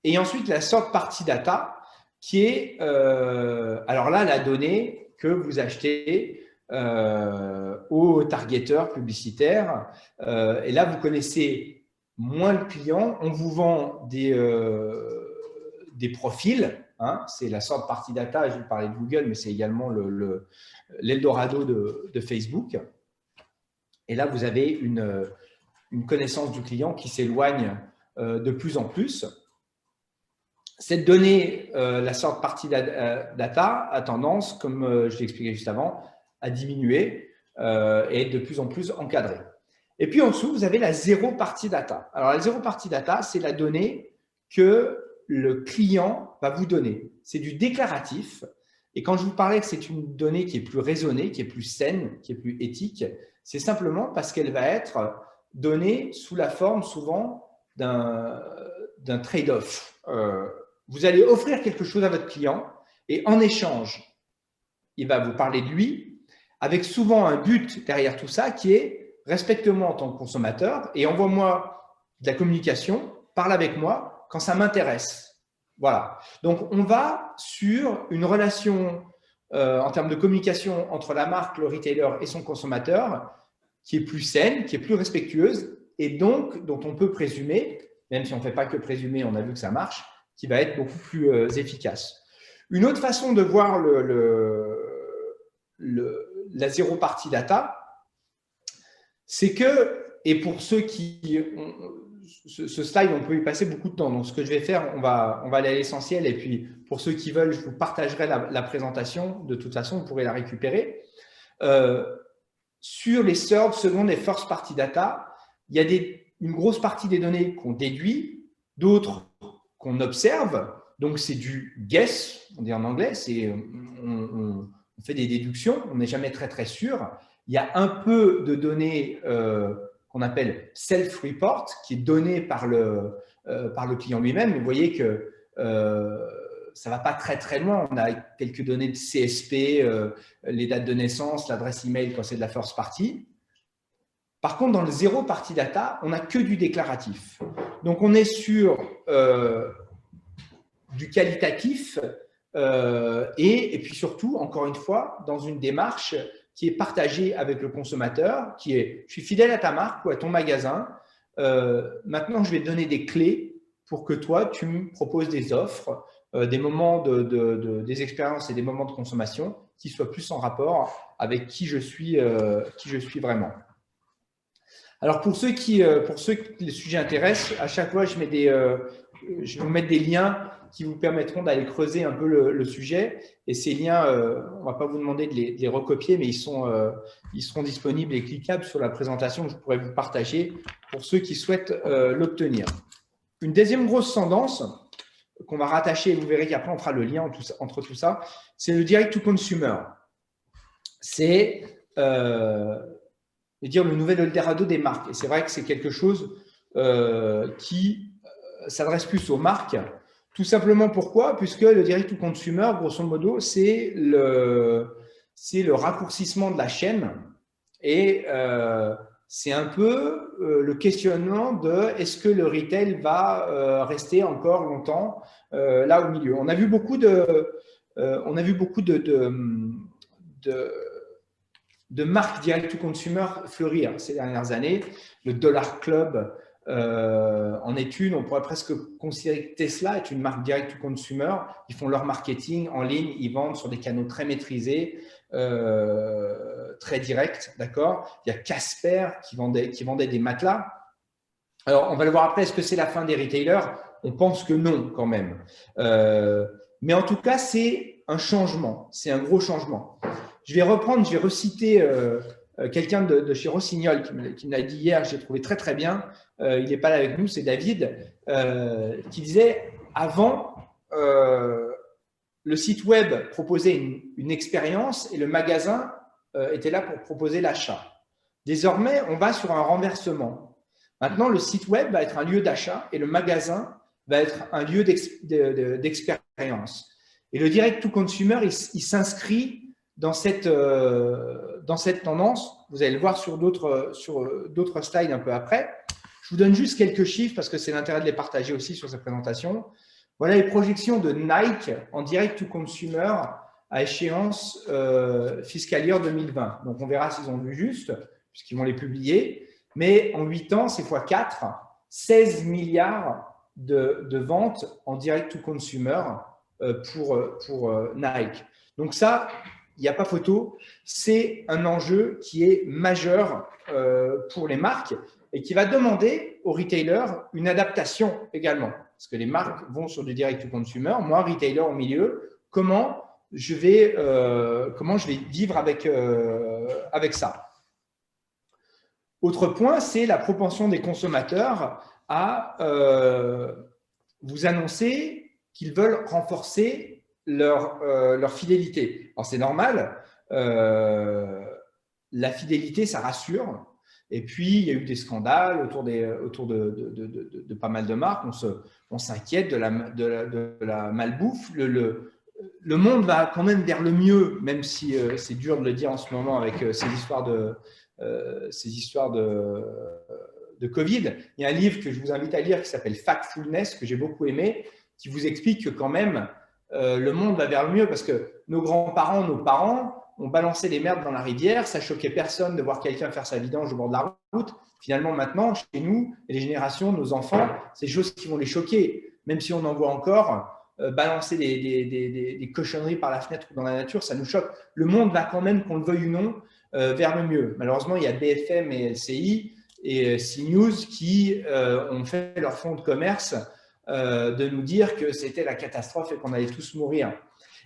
Et ensuite, la third party data, qui est, alors là, la donnée que vous achetez aux targeteurs publicitaires. Et là, vous connaissez moins le client. On vous vend des profils, hein, c'est la sorte party data, je vais parler de Google, mais c'est également l'Eldorado de Facebook. Et là, vous avez une connaissance du client qui s'éloigne de plus en plus. Cette donnée, la sorte party data, a tendance, comme je l'ai expliqué juste avant, à diminuer et être de plus en plus encadrée. Et puis en dessous, vous avez la zéro party data. Alors, la zéro party data, c'est la donnée que le client va vous donner. C'est du déclaratif. Et quand je vous parlais que c'est une donnée qui est plus raisonnée, qui est plus saine, qui est plus éthique, c'est simplement parce qu'elle va être donnée sous la forme souvent d'un trade-off. Vous allez offrir quelque chose à votre client et en échange, il va vous parler de lui avec souvent un but derrière tout ça qui est respecte-moi en tant que consommateur et envoie-moi de la communication, parle avec moi quand ça m'intéresse. Voilà. Donc, on va sur une relation en termes de communication entre la marque, le retailer et son consommateur qui est plus saine, qui est plus respectueuse et donc dont on peut présumer, même si on ne fait pas que présumer, on a vu que ça marche, qui va être beaucoup plus efficace. Une autre façon de voir la zéro party data, c'est que, et pour ceux qui ce slide, on peut y passer beaucoup de temps. Donc, ce que je vais faire, on va aller à l'essentiel. Et puis, pour ceux qui veulent, je vous partagerai la présentation. De toute façon, vous pourrez la récupérer. Sur les third, second et first party data, il y a une grosse partie des données qu'on déduit, d'autres qu'on observe. Donc, c'est du guess, on dit en anglais. On fait des déductions. On n'est jamais très, très sûr. Il y a un peu de données qu'on appelle self-report, qui est donnée par le client lui-même. Mais vous voyez que ça ne va pas très, très loin. On a quelques données de CSP, les dates de naissance, l'adresse email quand c'est de la first party. Par contre, dans le zéro party data, on n'a que du déclaratif. Donc, on est sur du qualitatif et puis surtout, encore une fois, dans une démarche qui est partagé avec le consommateur, qui est « je suis fidèle à ta marque ou à ton magasin, maintenant je vais te donner des clés pour que toi, tu me proposes des offres, des moments des expériences et des moments de consommation qui soient plus en rapport avec qui je suis vraiment ». Alors, pour ceux que le sujet intéresse, à chaque fois, je vais vous mettre des liens qui vous permettront d'aller creuser un peu le sujet. Et ces liens, on ne va pas vous demander de les recopier, mais ils seront disponibles et cliquables sur la présentation que je pourrais vous partager pour ceux qui souhaitent l'obtenir. Une deuxième grosse tendance qu'on va rattacher, et vous verrez qu'après on fera le lien entre tout ça, c'est le direct to consumer. C'est le nouvel Eldorado des marques. Et c'est vrai que c'est quelque chose qui s'adresse plus aux marques. Tout simplement pourquoi? Puisque le direct to consumer, grosso modo, c'est le raccourcissement de la chaîne et c'est un peu le questionnement de est-ce que le retail va rester encore longtemps là au milieu. On a vu beaucoup de marques direct to consumer fleurir ces dernières années. Le Dollar Club en est une. On pourrait presque considérer que Tesla est une marque direct to consumer. Ils font leur marketing en ligne, ils vendent sur des canaux très maîtrisés, très directs, d'accord. Il y a Casper qui vendait des matelas. Alors, on va le voir après, est-ce que c'est la fin des retailers? On pense que non, quand même. Mais en tout cas, c'est un changement, c'est un gros changement. Je vais reciter quelqu'un de chez Rossignol qui me l'a dit hier, j'ai trouvé très très bien. Il n'est pas là avec nous, c'est David, qui disait avant, le site web proposait une expérience et le magasin était là pour proposer l'achat. Désormais, on va sur un renversement. Maintenant, le site web va être un lieu d'achat et le magasin va être un lieu d'expérience. Et le direct to consumer, il s'inscrit dans cette tendance. Vous allez le voir sur d'autres slides un peu après. Je vous donne juste quelques chiffres parce que c'est l'intérêt de les partager aussi sur cette présentation. Voilà les projections de Nike en direct to consumer à échéance fiscal year 2020. Donc, on verra s'ils ont vu juste, puisqu'ils vont les publier. Mais en 8 ans, c'est x4, 16 milliards de ventes en direct to consumer pour Nike. Donc ça, il n'y a pas photo, c'est un enjeu qui est majeur pour les marques et qui va demander aux retailers une adaptation également. Parce que les marques vont sur du direct-to-consumer. Moi, retailer au milieu, comment je vais vivre avec ça. Autre point, c'est la propension des consommateurs à vous annoncer qu'ils veulent renforcer leur fidélité. Alors, c'est normal. La fidélité, ça rassure. Et puis, il y a eu des scandales autour de pas mal de marques. On s'inquiète de la malbouffe. Le monde va quand même vers le mieux, même si c'est dur de le dire en ce moment avec ces histoires de Covid. Il y a un livre que je vous invite à lire qui s'appelle Factfulness, que j'ai beaucoup aimé, qui vous explique que quand même, le monde va vers le mieux parce que nos grands-parents, nos parents ont balancé les merdes dans la rivière, ça choquait personne de voir quelqu'un faire sa vidange au bord de la route. Finalement, maintenant, chez nous, et les générations, nos enfants, c'est des choses qui vont les choquer. Même si on en voit encore, balancer des cochonneries par la fenêtre ou dans la nature, ça nous choque. Le monde va quand même, qu'on le veuille ou non, vers le mieux. Malheureusement, il y a BFM et LCI et CNews qui ont fait leur fonds de commerce de nous dire que c'était la catastrophe et qu'on allait tous mourir.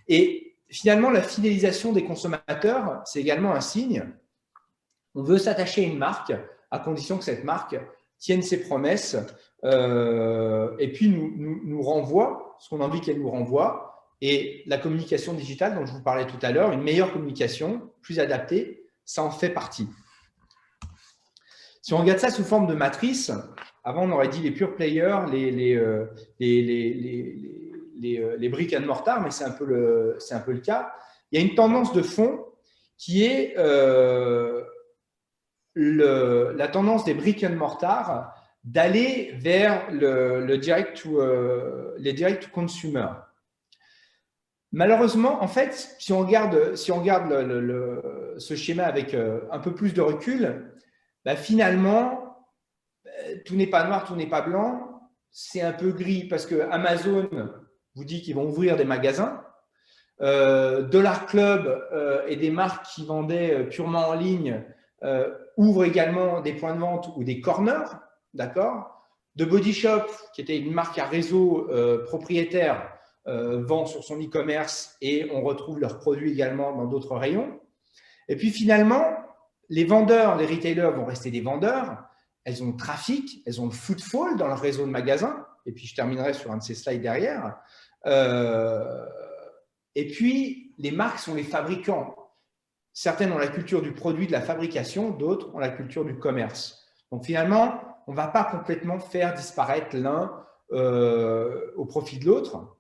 Et finalement, la fidélisation des consommateurs, c'est également un signe. On veut s'attacher à une marque à condition que cette marque tienne ses promesses et puis nous renvoie ce qu'on a envie qu'elle nous renvoie. Et la communication digitale dont je vous parlais tout à l'heure, une meilleure communication, plus adaptée, ça en fait partie. Si on regarde ça sous forme de matrice, avant on aurait dit les pure players, les brick and mortar, mais c'est un peu le cas. Il y a une tendance de fond qui est la tendance des brick and mortar d'aller vers les direct to consumer. Malheureusement, en fait, si on regarde ce schéma avec un peu plus de recul, finalement, tout n'est pas noir, tout n'est pas blanc. C'est un peu gris parce que Amazon vous dit qu'ils vont ouvrir des magasins. Dollar Club et des marques qui vendaient purement en ligne ouvrent également des points de vente ou des corners, d'accord. The Body Shop, qui était une marque à réseau propriétaire, vend sur son e-commerce et on retrouve leurs produits également dans d'autres rayons. Et puis finalement, les vendeurs, les retailers vont rester des vendeurs. Elles ont le trafic, elles ont le footfall dans leur réseau de magasins. Et puis je terminerai sur un de ces slides derrière. Et puis, les marques sont les fabricants. Certaines ont la culture du produit, de la fabrication, d'autres ont la culture du commerce. Donc finalement, on ne va pas complètement faire disparaître l'un au profit de l'autre.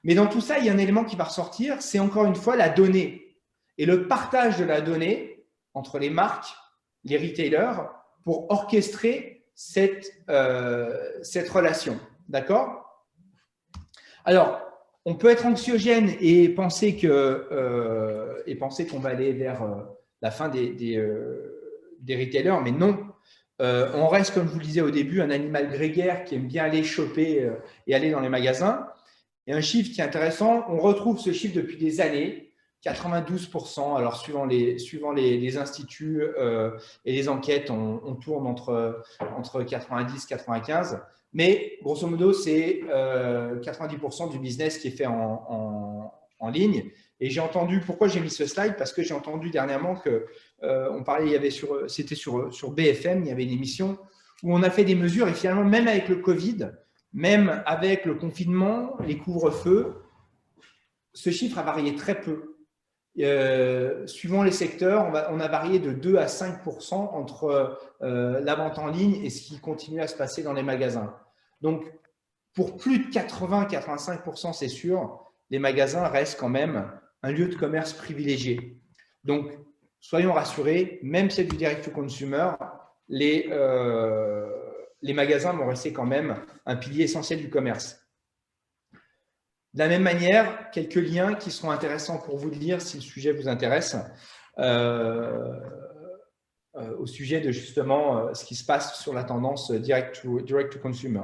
Mais dans tout ça, il y a un élément qui va ressortir, c'est encore une fois la donnée. Et le partage de la donnée entre les marques, les retailers, pour orchestrer cette relation. D'accord? Alors, on peut être anxiogène et penser qu'on va aller vers la fin des retailers, mais non. On reste, comme je vous le disais au début, un animal grégaire qui aime bien aller choper et aller dans les magasins. Et un chiffre qui est intéressant, on retrouve ce chiffre depuis des années, 92%. Alors, suivant les instituts et les enquêtes, on tourne entre 90 et 95. Mais grosso modo, c'est 90% du business qui est fait en ligne. Et j'ai entendu, pourquoi j'ai mis ce slide? Parce que j'ai entendu dernièrement on parlait, c'était sur BFM, il y avait une émission où on a fait des mesures et finalement, même avec le Covid, même avec le confinement, les couvre-feux, ce chiffre a varié très peu. Suivant les secteurs, on a varié de 2 à 5% entre la vente en ligne et ce qui continue à se passer dans les magasins. Donc, pour plus de 80-85%, c'est sûr, les magasins restent quand même un lieu de commerce privilégié. Donc, soyons rassurés, même si c'est du direct-to-consumer, les magasins vont rester quand même un pilier essentiel du commerce. De la même manière, quelques liens qui seront intéressants pour vous de lire si le sujet vous intéresse, au sujet de justement ce qui se passe sur la tendance direct to consumer.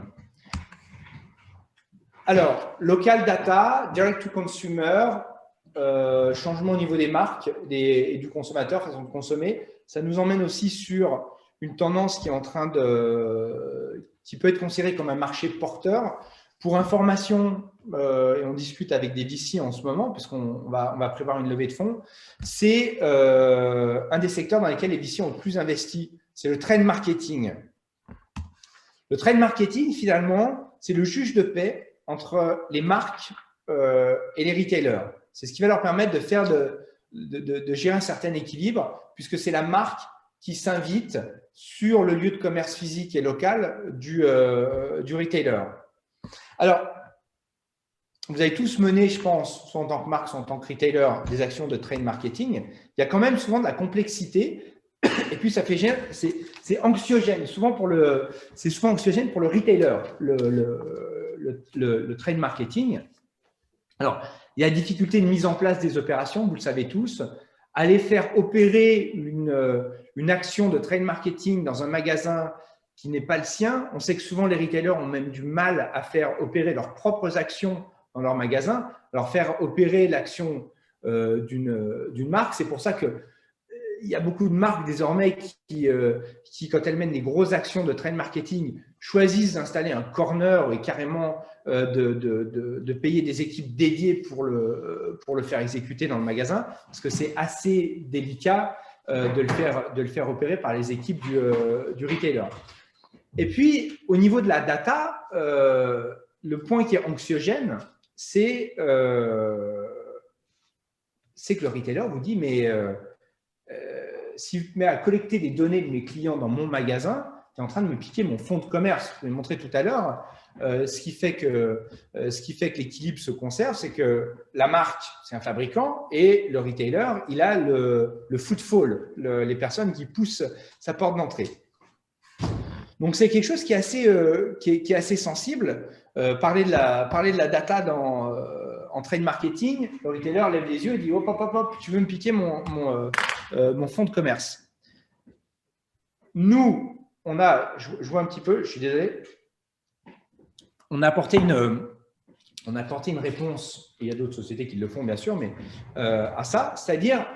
Alors, local data, direct to consumer, changement au niveau des marques et du consommateur, façon de consommer. Ça nous emmène aussi sur une tendance qui est en train qui peut être considérée comme un marché porteur. Pour information, et on discute avec des VC en ce moment, puisqu'on va prévoir une levée de fonds, c'est un des secteurs dans lesquels les VC ont le plus investi. C'est le trade marketing. Le trade marketing, finalement, c'est le juge de paix entre les marques et les retailers. C'est ce qui va leur permettre de gérer un certain équilibre, puisque c'est la marque qui s'invite sur le lieu de commerce physique et local du retailer. Alors, vous avez tous mené, je pense, soit en tant que marque, soit en tant que retailer, des actions de trade marketing. Il y a quand même souvent de la complexité. Et puis, ça fait c'est anxiogène. C'est souvent anxiogène pour le retailer, le trade marketing. Alors, il y a difficulté de mise en place des opérations, vous le savez tous. Aller faire opérer une action de trade marketing dans un magasin qui n'est pas le sien. On sait que souvent, les retailers ont même du mal à faire opérer leurs propres actions dans leur magasin. Alors, faire opérer l'action d'une marque, c'est pour ça que il y a beaucoup de marques désormais qui, quand elles mènent des grosses actions de trade marketing, choisissent d'installer un corner et carrément de payer des équipes dédiées pour le faire exécuter dans le magasin, parce que c'est assez délicat de le faire opérer par les équipes du retailer. Et puis, au niveau de la data, le point qui est anxiogène, c'est que le retailer vous dit, mais si je me mets à collecter des données de mes clients dans mon magasin, tu es en train de me piquer mon fonds de commerce. Je vous l'ai montré tout à l'heure. Ce qui fait que l'équilibre se conserve, c'est que la marque, c'est un fabricant, et le retailer, il a le footfall, les personnes qui poussent sa porte d'entrée. Donc, c'est quelque chose qui est assez sensible. Parler de la data en trade marketing, le retailer lève les yeux et dit « Hop, hop, hop, hop, tu veux me piquer mon fonds de commerce ». Nous, je vois un petit peu, je suis désolé, on a apporté une réponse, et il y a d'autres sociétés qui le font bien sûr, mais à ça, c'est-à-dire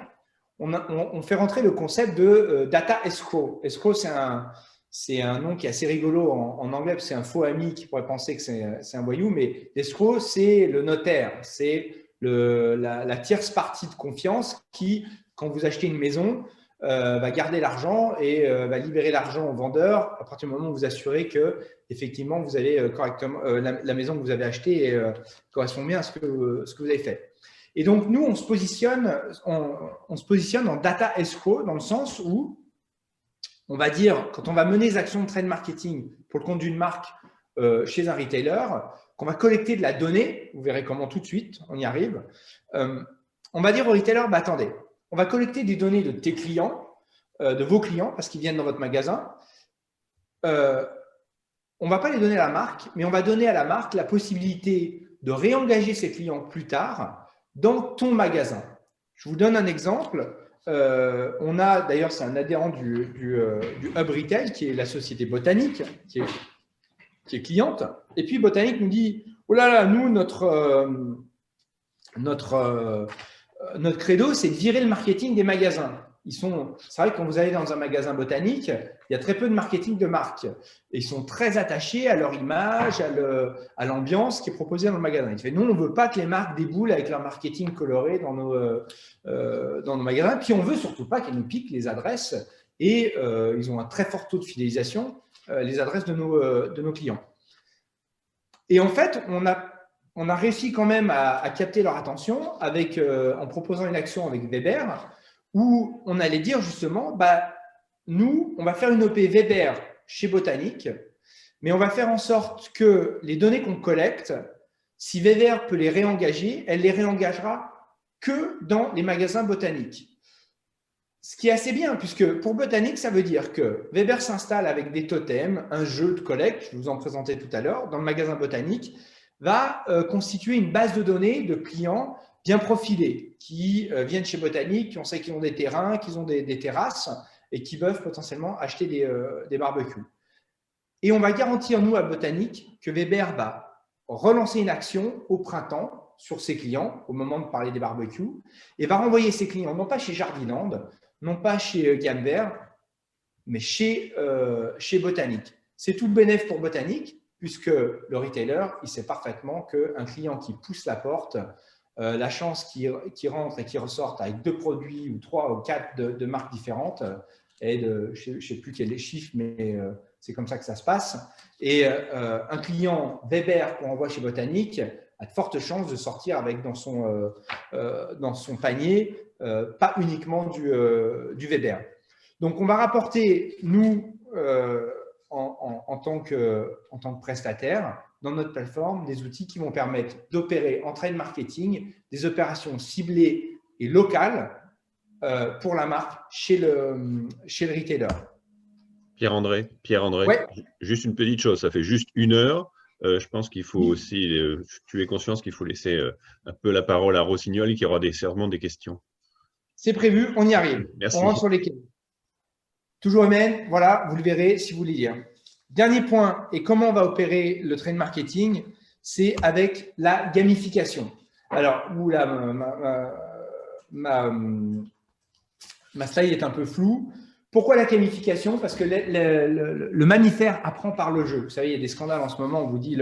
on fait rentrer le concept de data escrow. Escrow, c'est un nom qui est assez rigolo en anglais, parce que c'est un faux ami qui pourrait penser que c'est un voyou, mais l'escroc, c'est le notaire, c'est la tierce partie de confiance qui, quand vous achetez une maison, va garder l'argent et va libérer l'argent au vendeur à partir du moment où vous assurez que effectivement vous avez correctement la maison que vous avez achetée correspond bien à ce que vous avez fait. Et donc nous on se positionne en data escrow dans le sens où on va dire, quand on va mener des actions de trade marketing pour le compte d'une marque chez un retailer, qu'on va collecter de la donnée, vous verrez comment tout de suite, on y arrive, on va dire au retailer, bah, attendez, on va collecter des données de tes clients, de vos clients, parce qu'ils viennent dans votre magasin. On ne va pas les donner à la marque, mais on va donner à la marque la possibilité de réengager ses clients plus tard dans ton magasin. Je vous donne un exemple. On a, d'ailleurs, c'est un adhérent du Hub Retail, qui est la société Botanique, qui est cliente. Et puis, Botanique nous dit, oh là là, nous, notre credo, c'est de virer le marketing des magasins. C'est vrai que quand vous allez dans un magasin Botanique, il y a très peu de marketing de marque. Et ils sont très attachés à leur image, à l'ambiance qui est proposée dans le magasin. Il fait, nous, on ne veut pas que les marques déboulent avec leur marketing coloré dans nos magasins. Puis, on ne veut surtout pas qu'elles nous piquent les adresses. Et ils ont un très fort taux de fidélisation, les adresses de nos clients. Et en fait, on a réussi quand même à capter leur attention en proposant une action avec Weber où on allait dire justement, bah, nous, on va faire une OP Weber chez Botanique, mais on va faire en sorte que les données qu'on collecte, si Weber peut les réengager, elle les réengagera que dans les magasins Botanique. Ce qui est assez bien, puisque pour Botanique, ça veut dire que Weber s'installe avec des totems, un jeu de collecte, je vous en présentais tout à l'heure, dans le magasin Botanique, va constituer une base de données de clients bien profilés qui viennent chez Botanique, on sait qu'ils ont des terrains, qu'ils ont des terrasses et qui peuvent potentiellement acheter des barbecues. Et on va garantir, nous, à Botanique, que Weber va relancer une action au printemps sur ses clients, au moment de parler des barbecues, et va renvoyer ses clients, non pas chez Jardiland, non pas chez Gamme Vert, mais chez Botanique. C'est tout le bénéfice pour Botanique, puisque le retailer, il sait parfaitement qu'un client qui pousse la porte, la chance qu'il rentre et qu'il ressorte avec 2 produits ou 3 ou 4 de marques différentes, et je ne sais plus quels les chiffres, mais c'est comme ça que ça se passe. Et un client Weber qu'on envoie chez Botanique a de fortes chances de sortir avec dans son panier, pas uniquement du Weber. Donc, on va rapporter, nous, en tant que prestataire, dans notre plateforme, des outils qui vont permettre d'opérer en trade marketing des opérations ciblées et locales pour la marque chez le retailer. Pierre-André, ouais. Juste une petite chose, ça fait juste 1 heure. Je pense qu'il faut aussi, tu es conscience qu'il faut laisser un peu la parole à Rossignol qui aura sûrement des questions. C'est prévu, on y arrive. Merci. On rentre sur lesquels. Toujours humaine, voilà, vous le verrez si vous voulez lire. Dernier point, et comment on va opérer le trade marketing, c'est avec la gamification. Alors, ma slide est un peu floue. Pourquoi la gamification? Parce que le mammifère apprend par le jeu. Vous savez, il y a des scandales en ce moment, on vous dit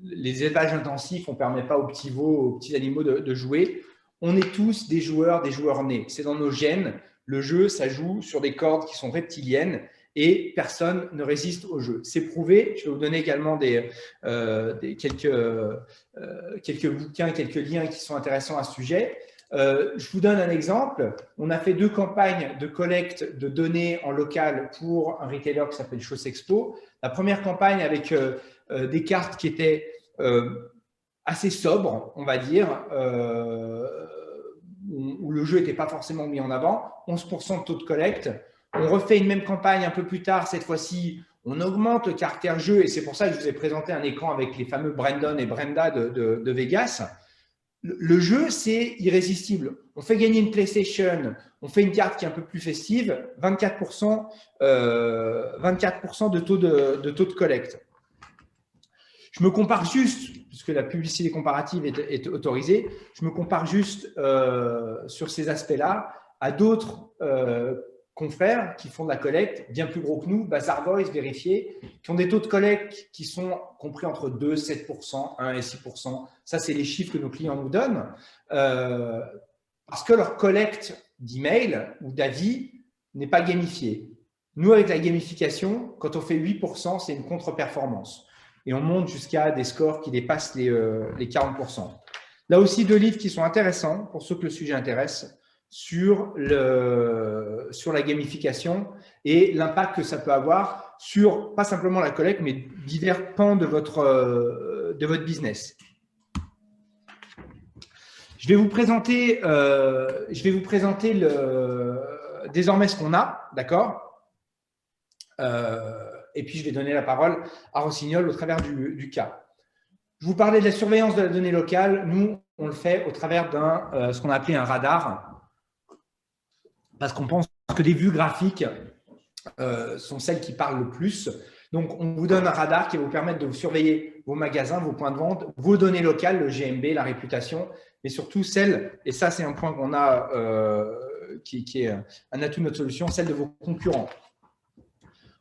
les élevages intensifs, on ne permet pas aux petits veaux, aux petits animaux de jouer. On est tous des joueurs nés. C'est dans nos gènes. Le jeu, ça joue sur des cordes qui sont reptiliennes et personne ne résiste au jeu. C'est prouvé. Je vais vous donner également quelques bouquins, quelques liens qui sont intéressants à ce sujet. Je vous donne un exemple. On a fait 2 campagnes de collecte de données en local pour un retailer qui s'appelle Chaussexpo. La première campagne avec des cartes qui étaient assez sobres, on va dire, où le jeu n'était pas forcément mis en avant, 11% de taux de collecte. On refait une même campagne un peu plus tard, cette fois-ci, on augmente le caractère jeu et c'est pour ça que je vous ai présenté un écran avec les fameux Brandon et Brenda de Vegas. Le jeu, c'est irrésistible. On fait gagner une PlayStation, on fait une carte qui est un peu plus festive, 24% de taux de collecte. Je me compare juste, puisque la publicité comparative est autorisée, je me compare juste sur ces aspects-là à d'autres confrères qui font de la collecte, bien plus gros que nous, Bazar Voice, vérifié, qui ont des taux de collecte qui sont compris entre 2, 7%, 1 et 6%. Ça, c'est les chiffres que nos clients nous donnent, parce que leur collecte d'emails ou d'avis n'est pas gamifiée. Nous, avec la gamification, quand on fait 8%, c'est une contre-performance. Et on monte jusqu'à des scores qui dépassent les 40%. Là aussi, 2 livres qui sont intéressants pour ceux que le sujet intéresse sur la gamification et l'impact que ça peut avoir sur, pas simplement la collecte, mais divers pans de votre business. Je vais vous présenter désormais ce qu'on a, d'accord, et puis je vais donner la parole à Rossignol au travers du cas. Je vous parlais de la surveillance de la donnée locale. Nous, on le fait au travers ce qu'on a appelé un radar, parce qu'on pense que les vues graphiques sont celles qui parlent le plus. Donc, on vous donne un radar qui va vous permettre de vous surveiller vos magasins, vos points de vente, vos données locales, le GMB, la réputation, mais surtout celles, et ça c'est un point qu'on a qui est un atout de notre solution, celle de vos concurrents.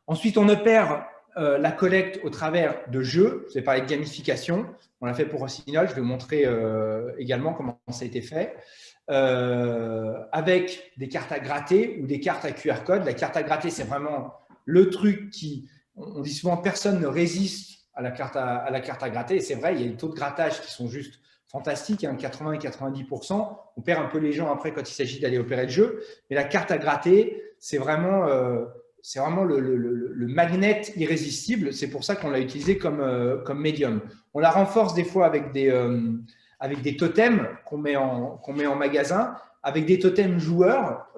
Ensuite, on opère la collecte au travers de jeux. Je vais parler de gamification. On l'a fait pour Rossignol. Je vais vous montrer également comment ça a été fait. Avec des cartes à gratter ou des cartes à QR code. La carte à gratter, c'est vraiment le truc qui, on dit souvent, personne ne résiste à la carte à gratter. Et c'est vrai, il y a des taux de grattage qui sont juste fantastiques, hein, 80 et 90%. On perd un peu les gens après quand il s'agit d'aller opérer le jeu. Mais la carte à gratter, c'est vraiment le magnet irrésistible. C'est pour ça qu'on l'a utilisé comme médium. On la renforce des fois avec des totems qu'on met en magasin, avec des totems joueurs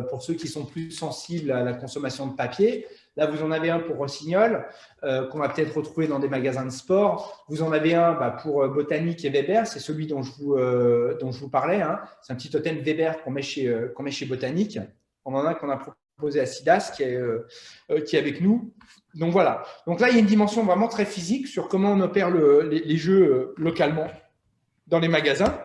pour ceux qui sont plus sensibles à la consommation de papier. Là, vous en avez un pour Rossignol qu'on va peut-être retrouver dans des magasins de sport. Vous en avez un pour Botanique et Weber. C'est celui dont je vous parlais. Hein. C'est un petit totem Weber qu'on met chez Botanique. On en a qu'on a proposé à SIDAS qui est avec nous. Donc voilà. Donc là, il y a une dimension vraiment très physique sur comment on opère les jeux localement dans les magasins.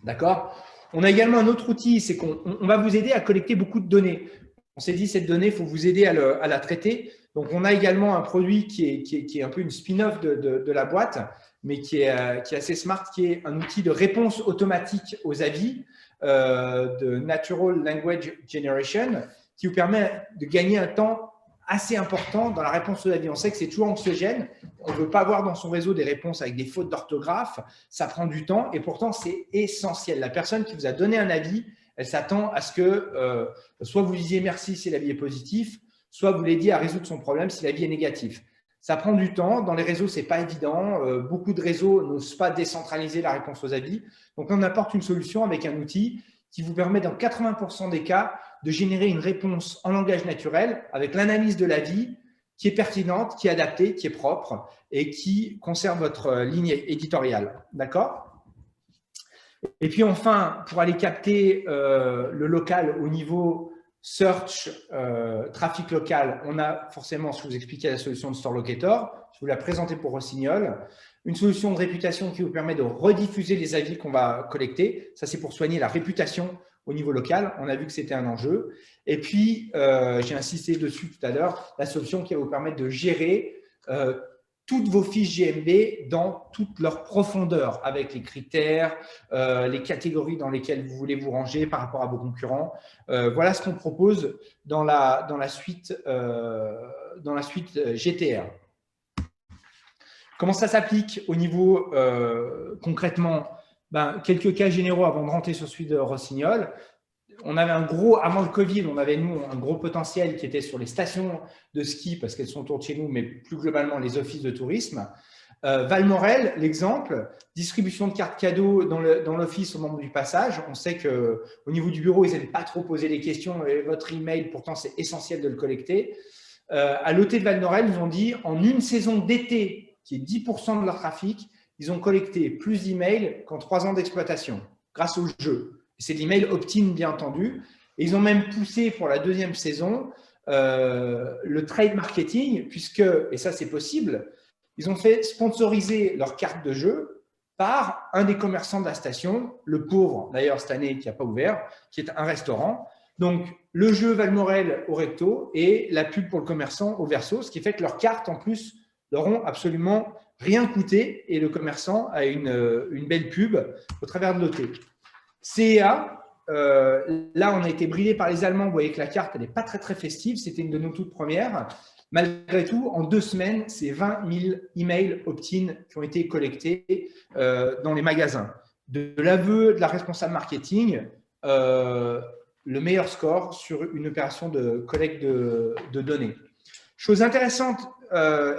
D'accord. On a également un autre outil, c'est qu'on va vous aider à collecter beaucoup de données. On s'est dit, cette donnée, il faut vous aider à la traiter. Donc, on a également un produit qui est un peu une spin-off de la boîte, mais qui est assez smart, qui est un outil de réponse automatique aux avis de Natural Language Generation, qui vous permet de gagner un temps assez important dans la réponse aux avis. On sait que c'est toujours anxiogène. On ne veut pas avoir dans son réseau des réponses avec des fautes d'orthographe. Ça prend du temps et pourtant, c'est essentiel. La personne qui vous a donné un avis, elle s'attend à ce que soit vous disiez merci si l'avis est positif, soit vous l'aidiez à résoudre son problème si l'avis est négatif. Ça prend du temps. Dans les réseaux, ce n'est pas évident. Beaucoup de réseaux n'osent pas décentraliser la réponse aux avis. Donc, on apporte une solution avec un outil qui vous permet dans 80% des cas de générer une réponse en langage naturel avec l'analyse de l'avis qui est pertinente, qui est adaptée, qui est propre et qui conserve votre ligne éditoriale. D'accord ? Et puis enfin, pour aller capter le local au niveau search, trafic local, on a forcément, je vous expliquais la solution de Store Locator, je vous la présentais pour Rossignol. Une solution de réputation qui vous permet de rediffuser les avis qu'on va collecter. Ça, c'est pour soigner la réputation au niveau local. On a vu que c'était un enjeu. Et puis, j'ai insisté dessus tout à l'heure, la solution qui va vous permettre de gérer toutes vos fiches GMB dans toute leur profondeur, avec les critères, les catégories dans lesquelles vous voulez vous ranger par rapport à vos concurrents. Voilà ce qu'on propose dans la suite GTR. Comment ça s'applique au niveau concrètement? Quelques cas généraux avant de rentrer sur celui de Rossignol. On avait avant le Covid, on avait nous un gros potentiel qui était sur les stations de ski parce qu'elles sont autour de chez nous, mais plus globalement les offices de tourisme. Valmorel, l'exemple, distribution de cartes cadeaux dans l'office au moment du passage. On sait qu'au niveau du bureau, ils n'aiment pas trop poser les questions. Et votre email, pourtant, c'est essentiel de le collecter. À l'OT de Valmorel, ils ont dit en une saison d'été, qui est 10% de leur trafic, ils ont collecté plus d'emails qu'en 3 ans d'exploitation grâce au jeu. C'est de l'email opt-in, bien entendu. Et ils ont même poussé pour la 2e saison le trade marketing, puisque, et ça c'est possible, ils ont fait sponsoriser leur carte de jeu par un des commerçants de la station, le pauvre, d'ailleurs cette année qui n'a pas ouvert, qui est un restaurant. Donc, le jeu Valmorel au recto et la pub pour le commerçant au verso, ce qui fait que leurs cartes, en plus, n'auront absolument rien coûté et le commerçant a une belle pub au travers de l'OT. CEA, là, on a été bridé par les Allemands. Vous voyez que la carte, elle n'est pas très, très festive. C'était une de nos toutes premières. Malgré tout, en 2 semaines, c'est 20 000 emails opt-in qui ont été collectés dans les magasins. De l'aveu de la responsable marketing, le meilleur score sur une opération de collecte de données. Chose intéressante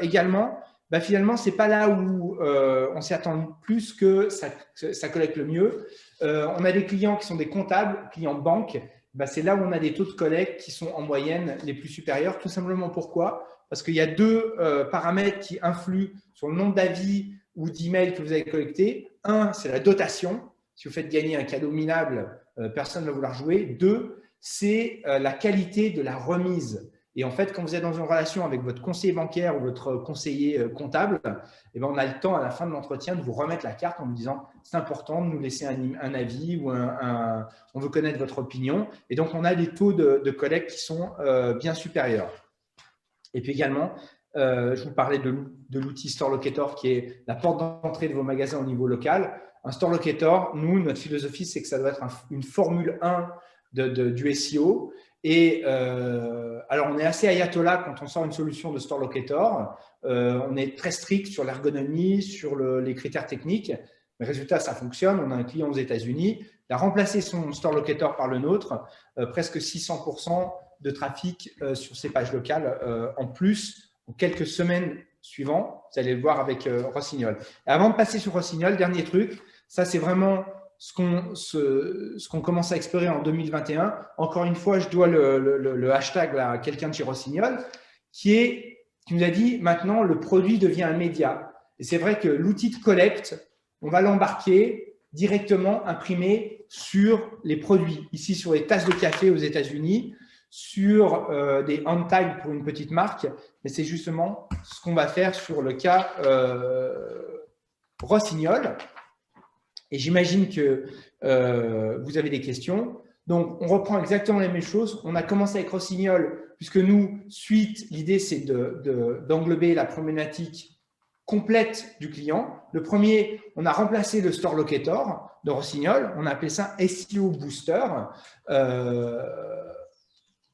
également, finalement, ce n'est pas là où on s'y attend plus que ça collecte le mieux. On a des clients qui sont des comptables, clients banques. C'est là où on a des taux de collecte qui sont en moyenne les plus supérieurs. Tout simplement pourquoi? Parce qu'il y a 2 paramètres qui influent sur le nombre d'avis ou d'emails que vous avez collectés. 1, c'est la dotation. Si vous faites gagner un cadeau minable, personne ne va vouloir jouer. 2, c'est la qualité de la remise. Et en fait, quand vous êtes dans une relation avec votre conseiller bancaire ou votre conseiller comptable, on a le temps à la fin de l'entretien de vous remettre la carte en vous disant « c'est important de nous laisser un avis ou on veut connaître votre opinion ». Et donc, on a des taux de collecte qui sont bien supérieurs. Et puis également, je vous parlais de l'outil Store Locator qui est la porte d'entrée de vos magasins au niveau local. Un Store Locator, nous, notre philosophie, c'est que ça doit être une Formule 1 du SEO. Et alors, on est assez ayatollah quand on sort une solution de Store Locator. On est très strict sur l'ergonomie, sur les critères techniques. Mais résultat, ça fonctionne. On a un client aux États-Unis. Il a remplacé son Store Locator par le nôtre. Presque 600% de trafic sur ses pages locales en plus, en quelques semaines suivantes. Vous allez le voir avec Rossignol. Et avant de passer sur Rossignol, dernier truc, ça c'est vraiment ce qu'on commence à explorer en 2021. Encore une fois, je dois le hashtag à quelqu'un de chez Rossignol qui nous a dit maintenant le produit devient un média. Et c'est vrai que l'outil de collecte, on va l'embarquer directement imprimé sur les produits. Ici, sur les tasses de café aux États-Unis, sur des hand tags pour une petite marque, mais c'est justement ce qu'on va faire sur le cas Rossignol. Et j'imagine que vous avez des questions. Donc, on reprend exactement les mêmes choses. On a commencé avec Rossignol, puisque nous, suite, l'idée, c'est d'englober la problématique complète du client. Le premier, on a remplacé le Store Locator de Rossignol. On a appelé ça SEO Booster.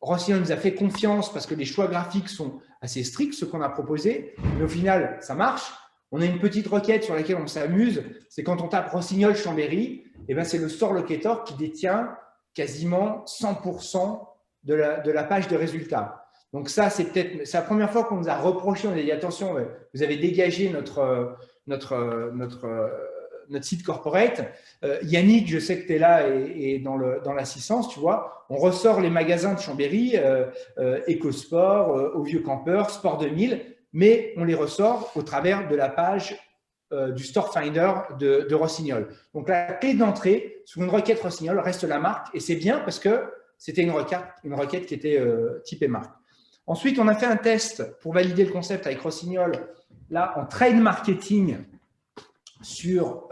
Rossignol nous a fait confiance parce que les choix graphiques sont assez stricts, ce qu'on a proposé. Mais au final, ça marche. On a une petite requête sur laquelle on s'amuse. C'est quand on tape Rossignol Chambéry, et ben c'est le Store Locator qui détient quasiment 100% de la page de résultats. Donc ça, c'est la première fois qu'on nous a reproché. On a dit attention, vous avez dégagé notre site corporate. Yannick, je sais que tu es là et dans l'assistance, tu vois, on ressort les magasins de Chambéry, EcoSport, Au Vieux Campeur, Sport 2000, mais on les ressort au travers de la page du Store Finder de Rossignol. Donc, la clé d'entrée sur une requête Rossignol reste la marque, et c'est bien parce que c'était une requête qui était typée marque. Ensuite, on a fait un test pour valider le concept avec Rossignol, là, en trade marketing sur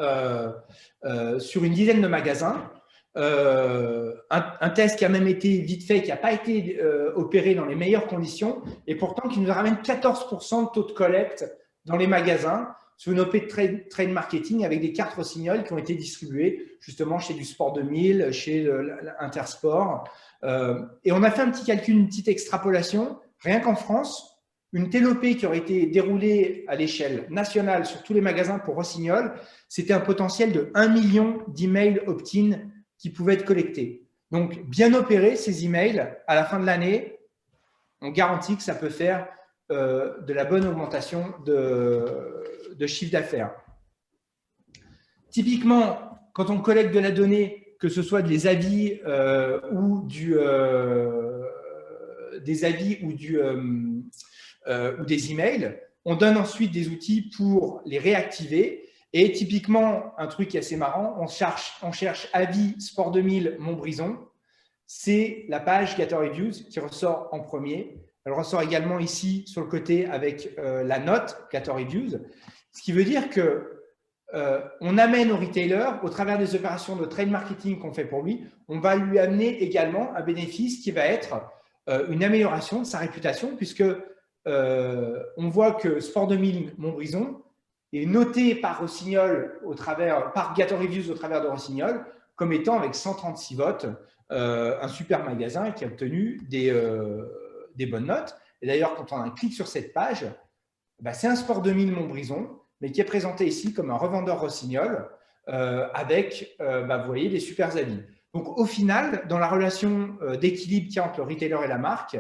une dizaine de magasins. Un test qui a même été vite fait, qui n'a pas été opéré dans les meilleures conditions, et pourtant qui nous ramène 14% de taux de collecte dans les magasins sur une OP de trade marketing avec des cartes Rossignol qui ont été distribuées justement chez du Sport 2000, chez Intersport. Et on a fait un petit calcul, une petite extrapolation. Rien qu'en France, une telle OP qui aurait été déroulée à l'échelle nationale sur tous les magasins pour Rossignol, c'était un potentiel de 1 million d'emails opt-in qui pouvaient être collectés. Donc, bien opérer ces emails, à la fin de l'année, on garantit que ça peut faire de la bonne augmentation de chiffre d'affaires. Typiquement, quand on collecte de la donnée, que ce soit des avis ou des emails, on donne ensuite des outils pour les réactiver. Et typiquement, un truc qui est assez marrant, on cherche avis Sport 2000 Montbrison. C'est la page Gator Reviews qui ressort en premier. Elle ressort également ici sur le côté avec la note Gator Reviews. Ce qui veut dire que on amène au retailer, au travers des opérations de trade marketing qu'on fait pour lui, on va lui amener également un bénéfice qui va être une amélioration de sa réputation, puisque on voit que Sport 2000 Montbrison est noté par Rossignol par Gator Reviews au travers de Rossignol comme étant avec 136 votes un super magasin qui a obtenu des bonnes notes. Et d'ailleurs, quand on a un clic sur cette page, c'est un Sport 2000 Montbrison, mais qui est présenté ici comme un revendeur Rossignol avec, vous voyez, des super avis. Donc, au final, dans la relation d'équilibre qu'il y a entre le retailer et la marque,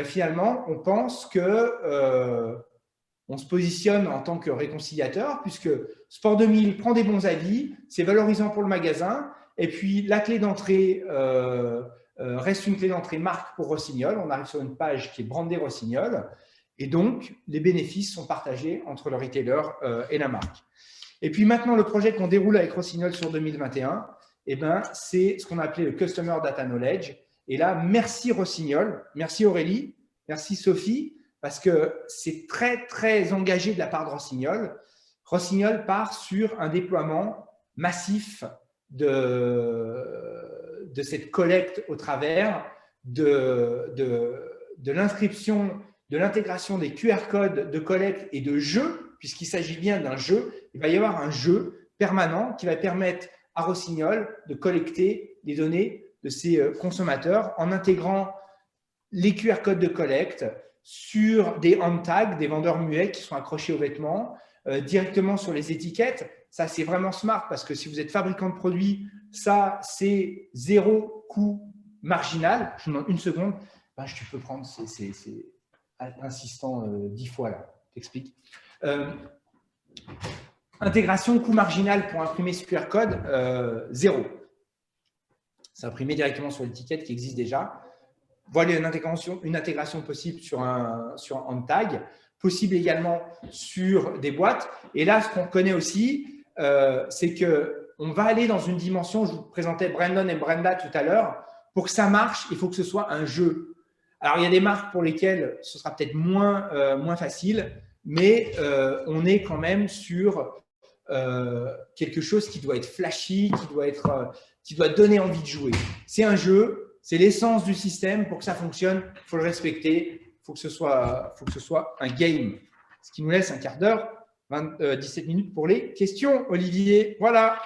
finalement, on pense que on se positionne en tant que réconciliateur, puisque Sport 2000 prend des bons avis, c'est valorisant pour le magasin, et puis la clé d'entrée reste une clé d'entrée marque pour Rossignol. On arrive sur une page qui est brandée Rossignol, et donc les bénéfices sont partagés entre le retailer et la marque. Et puis maintenant, le projet qu'on déroule avec Rossignol sur 2021, c'est ce qu'on a appelé le Customer Data Knowledge. Et là, merci Rossignol, merci Aurélie, merci Sophie, parce que c'est très, très engagé de la part de Rossignol. Rossignol part sur un déploiement massif de cette collecte au travers de l'inscription, de l'intégration des QR codes de collecte et de jeu, puisqu'il s'agit bien d'un jeu. Il va y avoir un jeu permanent qui va permettre à Rossignol de collecter les données de ses consommateurs en intégrant les QR codes de collecte sur des hand tags, des vendeurs muets qui sont accrochés aux vêtements, directement sur les étiquettes. Ça, c'est vraiment smart parce que si vous êtes fabricant de produits, ça, c'est zéro coût marginal. Je vous demande une seconde. Tu peux prendre, c'est insistant 10 fois là. T'expliques. Intégration coût marginal pour imprimer ce QR code, zéro. C'est imprimé directement sur l'étiquette qui existe déjà. Voilà une intégration possible sur un hand tag, possible également sur des boîtes. Et là, ce qu'on connaît aussi, c'est qu'on va aller dans une dimension, je vous présentais Brandon et Brenda tout à l'heure, pour que ça marche, il faut que ce soit un jeu. Alors, il y a des marques pour lesquelles ce sera peut-être moins facile, mais on est quand même sur quelque chose qui doit être flashy, qui doit donner envie de jouer. C'est un jeu, c'est l'essence du système. Pour que ça fonctionne, il faut le respecter, il faut que ce soit un game. Ce qui nous laisse un quart d'heure, 17 minutes pour les questions, Olivier. Voilà.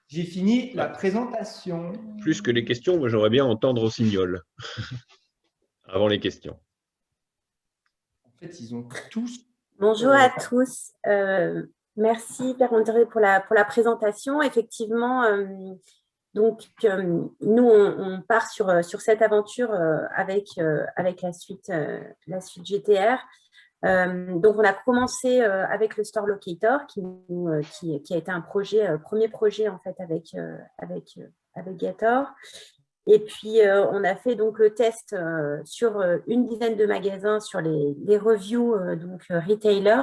J'ai fini la présentation. Plus que les questions, moi j'aimerais bien entendre Rossignol avant les questions. En fait, ils ont tous… Bonjour à tous. Merci Pierre-André pour la présentation. Effectivement, nous, on part sur cette aventure avec la suite GTR. Donc, on a commencé avec le Store Locator qui a été un premier projet en fait avec Gator. Et puis, on a fait donc le test sur une dizaine de magasins sur les reviews retailer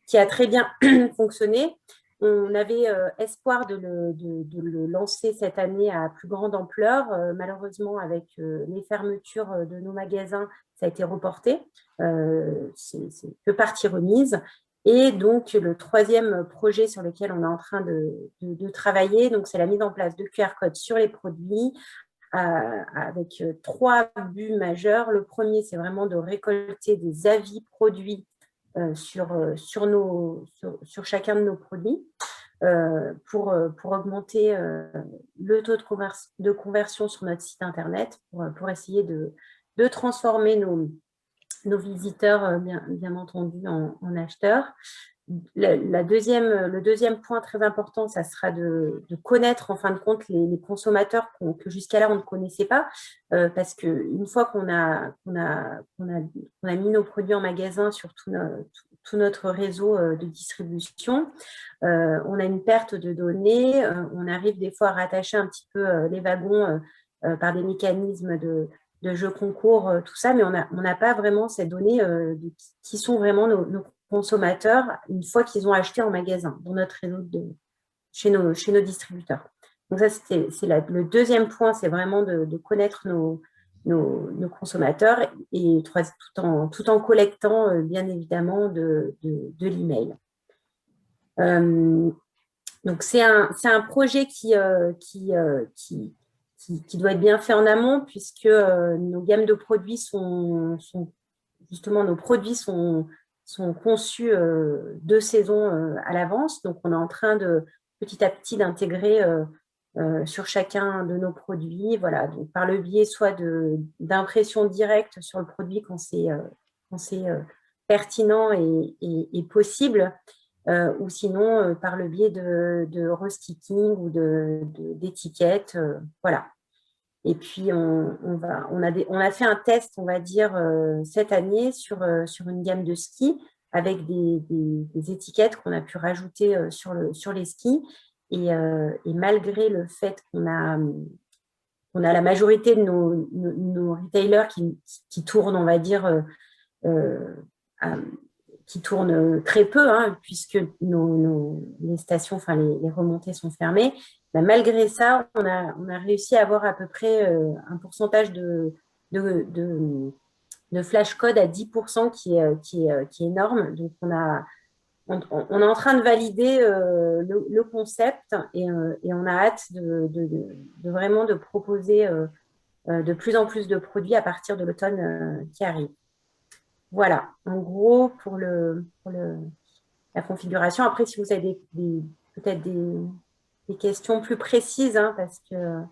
qui a très bien fonctionné. On avait espoir de le lancer cette année à plus grande ampleur. Malheureusement, avec les fermetures de nos magasins, ça a été reporté. C'est que partie remise. Et donc, le troisième projet sur lequel on est en train de travailler, c'est la mise en place de QR codes sur les produits avec 3 buts majeurs. Le premier, c'est vraiment de récolter des avis produits sur chacun de nos produits pour augmenter le taux de conversion sur notre site internet, pour essayer de transformer nos visiteurs, bien entendu, en acheteurs. Le deuxième point très important, ça sera de connaître en fin de compte les consommateurs que jusqu'à là on ne connaissait pas, parce qu'une fois qu'on a mis nos produits en magasin sur tout notre réseau de distribution, on a une perte de données, on arrive des fois à rattacher un petit peu les wagons par des mécanismes de jeux concours, tout ça, mais on n'a pas vraiment ces données qui sont vraiment nos consommateurs une fois qu'ils ont acheté en magasin, dans notre réseau chez nos distributeurs. Donc ça, c'est le deuxième point, c'est vraiment de connaître nos consommateurs et tout en collectant bien évidemment de l'email. Donc c'est un projet qui doit être bien fait en amont, puisque nos gammes de produits nos produits sont conçus 2 saisons à l'avance. Donc, on est en train petit à petit d'intégrer sur chacun de nos produits, voilà, donc par le biais soit d'impression directe sur le produit quand c'est pertinent et possible, ou sinon par le biais de resticking ou d'étiquettes, voilà. Et puis, on a fait un test, on va dire, cette année sur une gamme de skis avec des étiquettes qu'on a pu rajouter sur les skis. Et malgré le fait qu'on a la majorité de nos retailers qui tournent, on va dire, qui tournent très peu, puisque les stations, enfin les remontées sont fermées. Malgré ça, on a réussi à avoir à peu près un pourcentage de flash code à 10% qui est énorme. Donc, on est en train de valider le concept et on a hâte de vraiment de proposer de plus en plus de produits à partir de l'automne qui arrive. Voilà, en gros, pour la configuration. Après, si vous avez peut-être des questions plus précises, parce que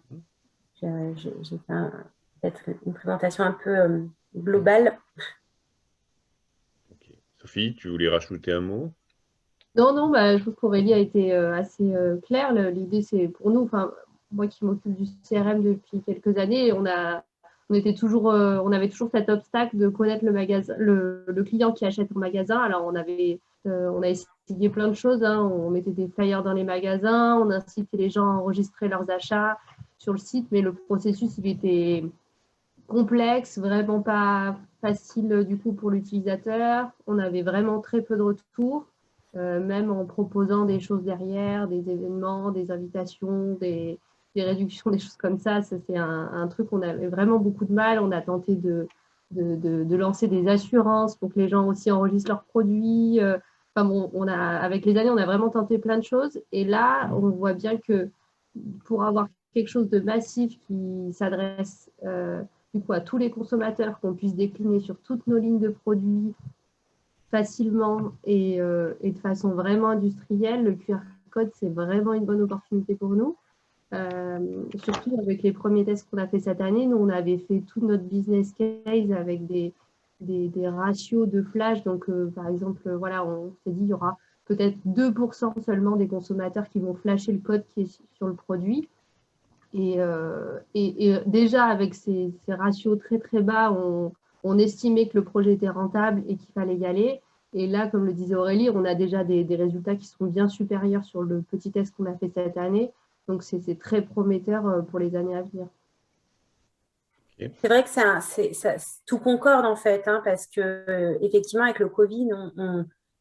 j'ai fait peut-être une présentation un peu globale. Okay. Sophie, tu voulais rajouter un mot? Non, je trouve qu'Aurélie a été assez claire. L'idée, c'est pour nous, moi qui m'occupe du CRM depuis quelques années, on avait toujours cet obstacle de connaître le magasin, le client qui achète en magasin. Alors, on a essayé plein de choses. On mettait des flyers dans les magasins, on incitait les gens à enregistrer leurs achats sur le site, mais le processus, il était complexe, vraiment pas facile du coup pour l'utilisateur. On avait vraiment très peu de retours, même en proposant des choses derrière, des événements, des invitations, des des réductions, des choses comme ça. Ça, c'est un truc qu'on avait vraiment beaucoup de mal. On a tenté de lancer des assurances pour que les gens aussi enregistrent leurs produits. Enfin bon, avec les années, on a vraiment tenté plein de choses. Et là, on voit bien que pour avoir quelque chose de massif qui s'adresse du coup à tous les consommateurs, qu'on puisse décliner sur toutes nos lignes de produits facilement et de façon vraiment industrielle, le QR code, c'est vraiment une bonne opportunité pour nous. Surtout avec les premiers tests qu'on a fait cette année, nous, on avait fait tout notre business case avec des ratios de flash. Donc, par exemple, voilà, on s'est dit il y aura peut-être 2% seulement des consommateurs qui vont flasher le code qui est sur le produit. Et déjà, avec ces ratios très, très bas, on estimait que le projet était rentable et qu'il fallait y aller. Et là, comme le disait Aurélie, on a déjà des résultats qui sont bien supérieurs sur le petit test qu'on a fait cette année. Donc, c'est très prometteur pour les années à venir. C'est vrai que tout concorde en fait, hein, parce que effectivement, avec le Covid,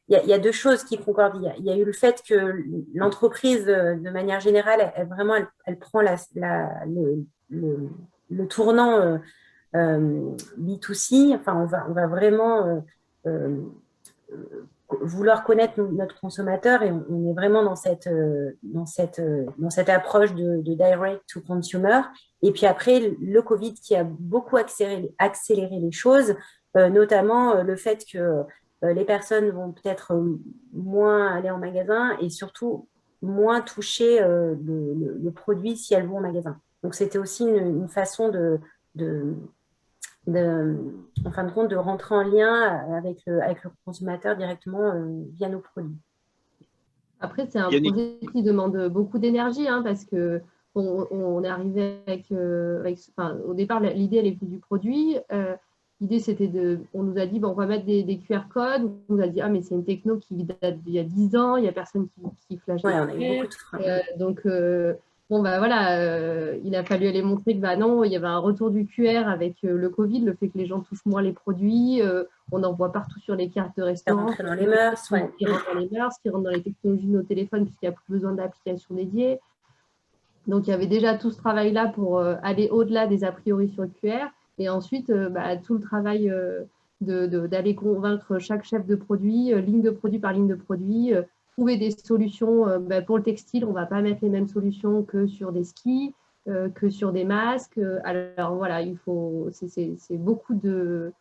il y a deux choses qui concordent. Il y a eu le fait que l'entreprise, de manière générale, elle prend le tournant B2C. Enfin, on va vraiment vouloir connaître notre consommateur et on est vraiment dans cette approche de direct to consumer. Et puis après, le Covid qui a beaucoup accéléré les choses, notamment le fait que les personnes vont peut-être moins aller en magasin et surtout moins toucher le produit si elles vont au magasin. Donc, c'était aussi une façon en fin de compte, de rentrer en lien avec le consommateur directement via nos produits. Après, c'est un projet qui demande beaucoup d'énergie, hein, parce que on est arrivé au départ, l'idée, elle est venue du produit. L'idée, c'était on nous a dit, on va mettre des QR codes. On nous a dit, mais c'est une techno qui date d'il y a 10 ans, il n'y a personne qui flash. Ouais, on a eu beaucoup de freins. Donc, il a fallu aller montrer que non, il y avait un retour du QR avec le Covid, le fait que les gens touchent moins les produits, on en voit partout sur les cartes de restaurant. Qui rentrent dans les mœurs, qui rentrent dans les mœurs, qui rentrent dans les technologies de nos téléphones, puisqu'il n'y a plus besoin d'applications dédiées. Donc, il y avait déjà tout ce travail-là pour aller au-delà des a priori sur le QR. Et ensuite, tout le travail d'aller convaincre chaque chef de produit, ligne de produit par ligne de produit, trouver des solutions. Pour le textile, on ne va pas mettre les mêmes solutions que sur des skis, que sur des masques. Alors voilà, c'est beaucoup de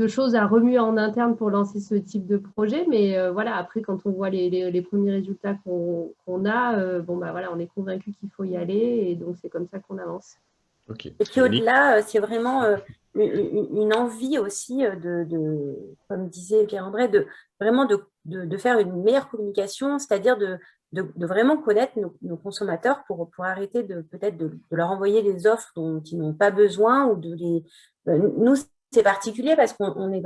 choses à remuer en interne pour lancer ce type de projet. Mais voilà, après, quand on voit les premiers résultats qu'on a, on est convaincu qu'il faut y aller. Et donc, c'est comme ça qu'on avance. Okay. Et puis au-delà, c'est vraiment une envie aussi comme disait Pierre-André, vraiment de faire une meilleure communication, c'est-à-dire de vraiment connaître nos consommateurs pour arrêter peut-être de leur envoyer des offres dont ils n'ont pas besoin ou de les. Nous, c'est particulier parce qu'on est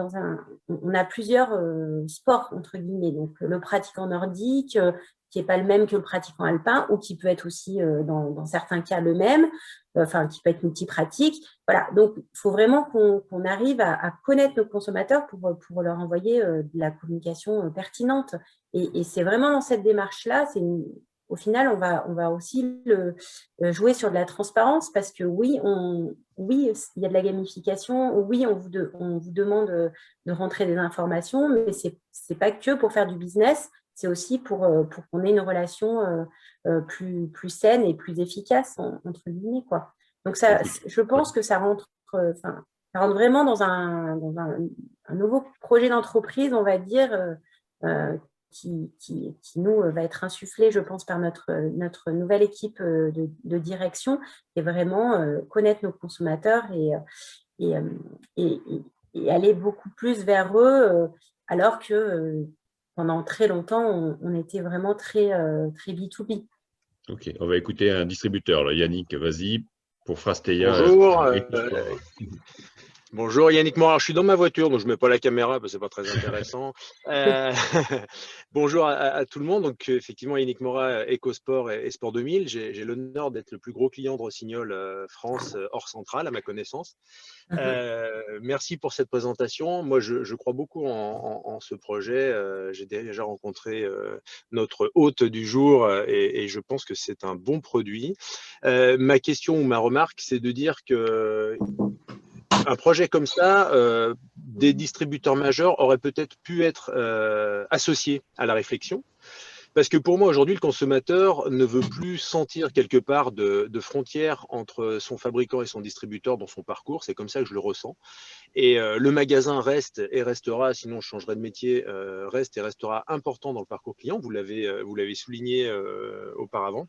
on a plusieurs sports entre guillemets, donc le pratiquant nordique qui n'est pas le même que le pratiquant alpin ou qui peut être aussi dans certains cas le même. Qui peut être multipratique. Voilà, donc il faut vraiment qu'on arrive à connaître nos consommateurs pour leur envoyer de la communication pertinente. Et c'est vraiment dans cette démarche-là, au final, on va aussi jouer sur de la transparence parce que oui, il y a de la gamification, oui, on vous demande de rentrer des informations, mais c'est pas que pour faire du business, c'est aussi pour qu'on ait une relation plus saine et plus efficace, entre guillemets, quoi. Donc, je pense que ça rentre vraiment dans un nouveau projet d'entreprise, on va dire, qui nous va être insufflé, je pense, par notre nouvelle équipe de direction, et vraiment connaître nos consommateurs et aller beaucoup plus vers eux, alors que pendant très longtemps, on était vraiment très B2B. Ok, on va écouter un distributeur. Là. Yannick, vas-y, pour Frasteia. Bonjour. Bonjour Yannick Morin, je suis dans ma voiture, donc je ne mets pas la caméra parce que ce n'est pas très intéressant. Bonjour à tout le monde. Donc, effectivement, Yannick Morin, EcoSport et Sport 2000. J'ai l'honneur d'être le plus gros client de Rossignol France hors centrale, à ma connaissance. Merci pour cette présentation. Moi, je crois beaucoup en ce projet. J'ai déjà rencontré notre hôte du jour et je pense que c'est un bon produit. Ma question ou ma remarque, c'est de dire que un projet comme ça, des distributeurs majeurs auraient peut-être pu être associés à la réflexion. Parce que pour moi, aujourd'hui, le consommateur ne veut plus sentir quelque part de frontière entre son fabricant et son distributeur dans son parcours. C'est comme ça que je le ressens. Et le magasin reste et restera, sinon je changerai de métier, reste et restera important dans le parcours client. Vous l'avez souligné auparavant.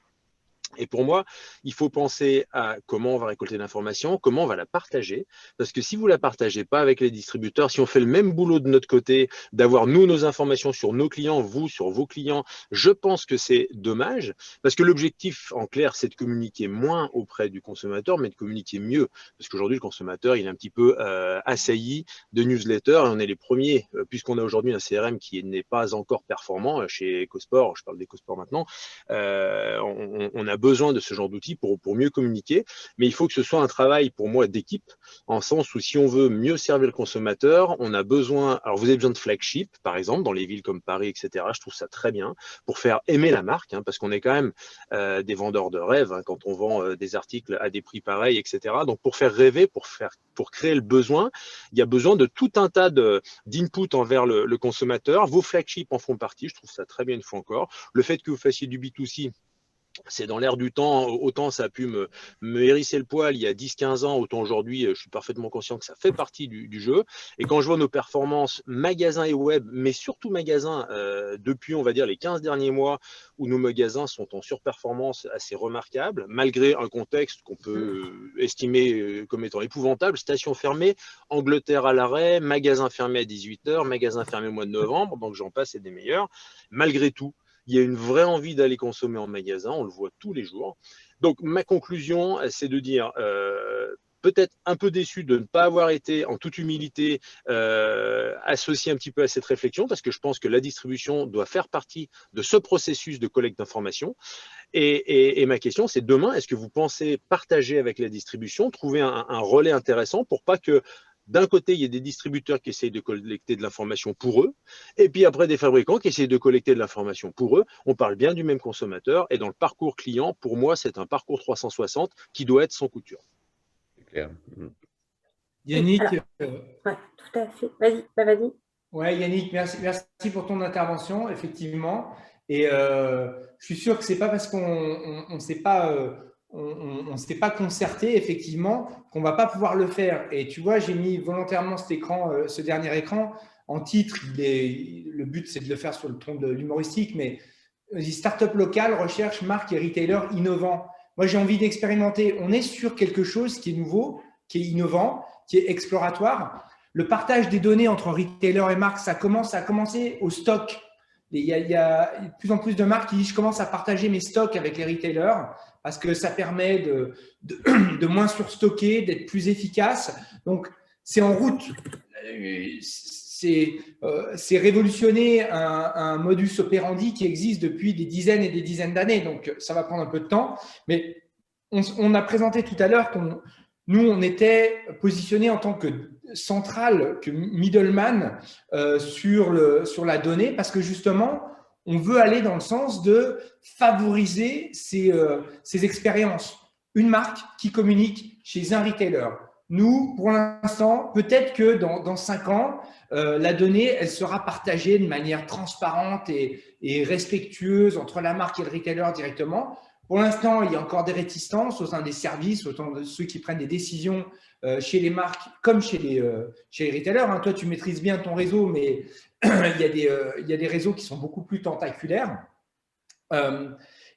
Et pour moi, il faut penser à comment on va récolter l'information, comment on va la partager. Parce que si vous ne la partagez pas avec les distributeurs, si on fait le même boulot de notre côté, d'avoir nous nos informations sur nos clients, vous sur vos clients, je pense que c'est dommage. Parce que l'objectif, en clair, c'est de communiquer moins auprès du consommateur, mais de communiquer mieux. Parce qu'aujourd'hui, le consommateur, il est un petit peu assailli de newsletters. Et on est les premiers, puisqu'on a aujourd'hui un CRM qui n'est pas encore performant. Chez EcoSport, je parle d'EcoSport maintenant, on a besoin de ce genre d'outils pour mieux communiquer, mais il faut que ce soit un travail pour moi d'équipe, en sens où si on veut mieux servir le consommateur, on a besoin, alors vous avez besoin de flagship, par exemple, dans les villes comme Paris, etc. Je trouve ça très bien pour faire aimer la marque, parce qu'on est quand même des vendeurs de rêves quand on vend des articles à des prix pareils, etc. Donc pour faire rêver, pour créer le besoin, il y a besoin de tout un tas d'input envers le consommateur. Vos flagships en font partie, je trouve ça très bien une fois encore. Le fait que vous fassiez du B2C, c'est dans l'air du temps, autant ça a pu me hérisser le poil il y a 10-15 ans, autant aujourd'hui, je suis parfaitement conscient que ça fait partie du jeu. Et quand je vois nos performances magasins et web, mais surtout magasins, depuis, on va dire, les 15 derniers mois, où nos magasins sont en surperformance assez remarquable, malgré un contexte qu'on peut estimer comme étant épouvantable, station fermée, Angleterre à l'arrêt, magasin fermé à 18h, magasin fermé au mois de novembre, donc j'en passe et des meilleurs. Malgré tout, il y a une vraie envie d'aller consommer en magasin, on le voit tous les jours. Donc ma conclusion, c'est de dire peut-être un peu déçu de ne pas avoir été, en toute humilité, associé un petit peu à cette réflexion, parce que je pense que la distribution doit faire partie de ce processus de collecte d'informations. Et ma question, c'est demain, est-ce que vous pensez partager avec la distribution, trouver un relais intéressant pour pas que d'un côté, il y a des distributeurs qui essayent de collecter de l'information pour eux, et puis après des fabricants qui essayent de collecter de l'information pour eux. On parle bien du même consommateur, et dans le parcours client, pour moi, c'est un parcours 360 qui doit être sans couture. C'est clair. Yannick. Oui, tout à fait. Vas-y. Ouais, Yannick, merci pour ton intervention, effectivement. Et je suis sûr que c'est pas parce qu'on ne s'est pas on s'est pas concerté, effectivement, qu'on ne va pas pouvoir le faire. Et tu vois, j'ai mis volontairement cet écran, ce dernier écran, en titre. Le but, c'est de le faire sur le ton de l'humoristique, mais start-up locale, recherche, marque et retailer innovant. Moi, j'ai envie d'expérimenter. On est sur quelque chose qui est nouveau, qui est innovant, qui est exploratoire. Le partage des données entre retailer et marque, ça a commencé au stock. Il y a de plus en plus de marques qui disent « je commence à partager mes stocks avec les retailers » parce que ça permet de moins surstocker, d'être plus efficace. Donc, c'est en route. C'est révolutionner un modus operandi qui existe depuis des dizaines et des dizaines d'années. Donc, ça va prendre un peu de temps. Mais on a présenté tout à l'heure nous, on était positionné en tant que centrale, que middleman sur la donnée parce que justement, on veut aller dans le sens de favoriser ces expériences. Une marque qui communique chez un retailer. Nous, pour l'instant, peut-être que dans 5 ans, la donnée, elle sera partagée de manière transparente et respectueuse entre la marque et le retailer directement. Pour l'instant, il y a encore des réticences au sein des services, autant de ceux qui prennent des décisions chez les marques comme chez les retailers. Toi, tu maîtrises bien ton réseau, mais il y a des réseaux qui sont beaucoup plus tentaculaires.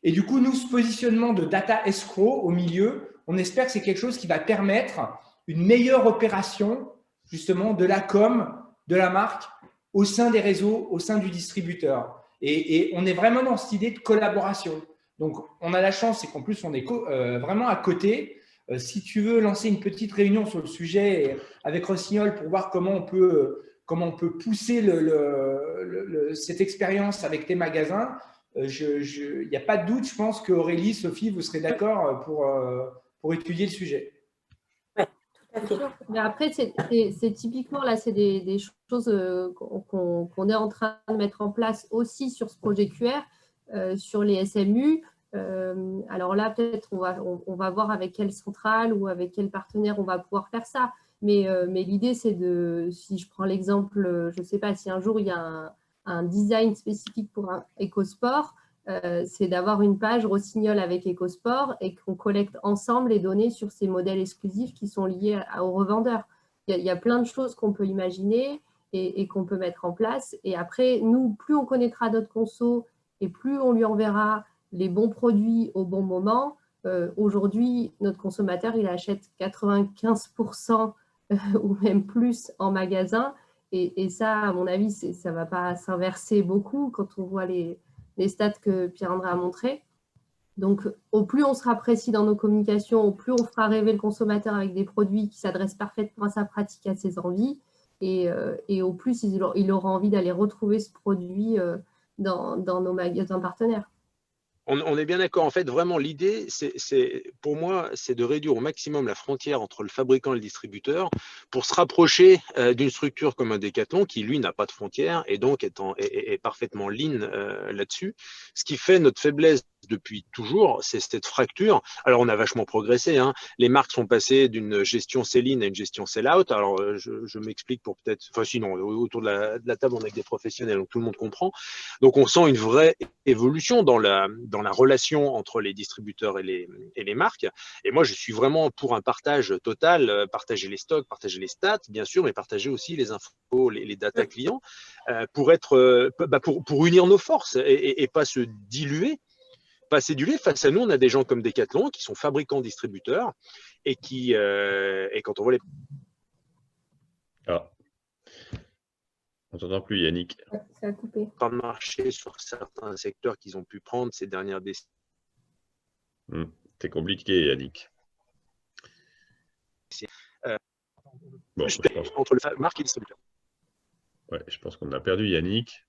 Et du coup, nous, ce positionnement de data escrow au milieu, on espère que c'est quelque chose qui va permettre une meilleure opération justement de la com, de la marque au sein des réseaux, au sein du distributeur. Et on est vraiment dans cette idée de collaboration. Donc, on a la chance, c'est qu'en plus, on est vraiment à côté. Si tu veux lancer une petite réunion sur le sujet avec Rossignol pour voir comment on peut pousser cette expérience avec tes magasins, il n'y a pas de doute, je pense qu'Aurélie, Sophie, vous serez d'accord pour étudier le sujet. Oui, tout à fait. Mais après, c'est typiquement, là, c'est des choses qu'on est en train de mettre en place aussi sur ce projet QR, sur les SMU. Alors là, peut-être on va voir avec quelle centrale ou avec quel partenaire on va pouvoir faire ça. Mais l'idée, c'est si je prends l'exemple, je ne sais pas, si un jour il y a un design spécifique pour un écosport, c'est d'avoir une page Rossignol avec écosport et qu'on collecte ensemble les données sur ces modèles exclusifs qui sont liés aux revendeurs. Il y a plein de choses qu'on peut imaginer et qu'on peut mettre en place. Et après, nous, plus on connaîtra notre conso et plus on lui enverra les bons produits au bon moment. Aujourd'hui, notre consommateur, il achète 95% ou même plus en magasin. Et ça, à mon avis, ça ne va pas s'inverser beaucoup quand on voit les stats que Pierre-André a montrés. Donc, au plus on sera précis dans nos communications, au plus on fera rêver le consommateur avec des produits qui s'adressent parfaitement à sa pratique, à ses envies, et au plus il aura envie d'aller retrouver ce produit dans nos magasins partenaires. On est bien d'accord. En fait, vraiment, l'idée, pour moi, c'est de réduire au maximum la frontière entre le fabricant et le distributeur pour se rapprocher d'une structure comme un Decathlon qui, lui, n'a pas de frontières et donc est parfaitement lean là-dessus. Ce qui fait notre faiblesse depuis toujours, c'est cette fracture. Alors, on a vachement progressé. Hein. Les marques sont passées d'une gestion sell-in à une gestion sell-out. Alors, je m'explique pour peut-être… Enfin, sinon, autour de la table, on est avec des professionnels, donc tout le monde comprend. Donc, on sent une vraie évolution dans la relation entre les distributeurs et les marques. Et moi, je suis vraiment pour un partage total, partager les stocks, partager les stats, bien sûr, mais partager aussi les infos, les data clients, pour unir nos forces et pas se diluer. Pas s'éduler. Face à nous, on a des gens comme Decathlon qui sont fabricants-distributeurs et quand on voit les… Ah. On t'entend plus, Yannick. Ça a coupé. Pas marché sur certains secteurs qu'ils ont pu prendre ces dernières décennies. C'est compliqué, Yannick. Bon, entre le marque et le distributeur. Ouais, je pense qu'on a perdu Yannick.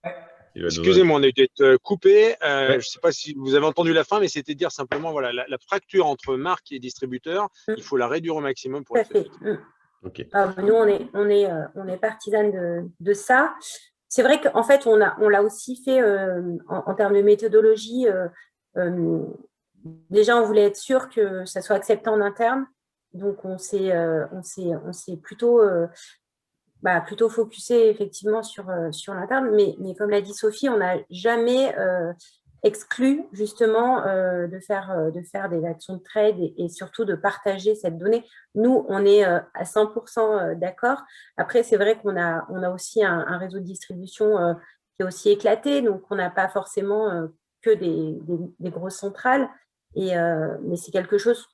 Excusez-moi, on a été coupé. Je ne sais pas si vous avez entendu la fin, mais c'était dire simplement voilà, la fracture entre marque et distributeur, il faut la réduire au maximum pour Tout à fait. Okay. Nous, on est partisane de ça. C'est vrai qu'en fait, on l'a aussi fait en termes de méthodologie. Déjà, on voulait être sûr que ça soit accepté en interne. Donc, on s'est plutôt focusé effectivement sur l'interne. Mais comme l'a dit Sophie, on n'a jamais exclu justement de faire des actions de trade et surtout de partager cette donnée. Nous, on est à 100% d'accord. Après, c'est vrai qu'on a aussi un réseau de distribution qui est aussi éclaté, donc on n'a pas forcément que des grosses centrales. Mais c'est quelque chose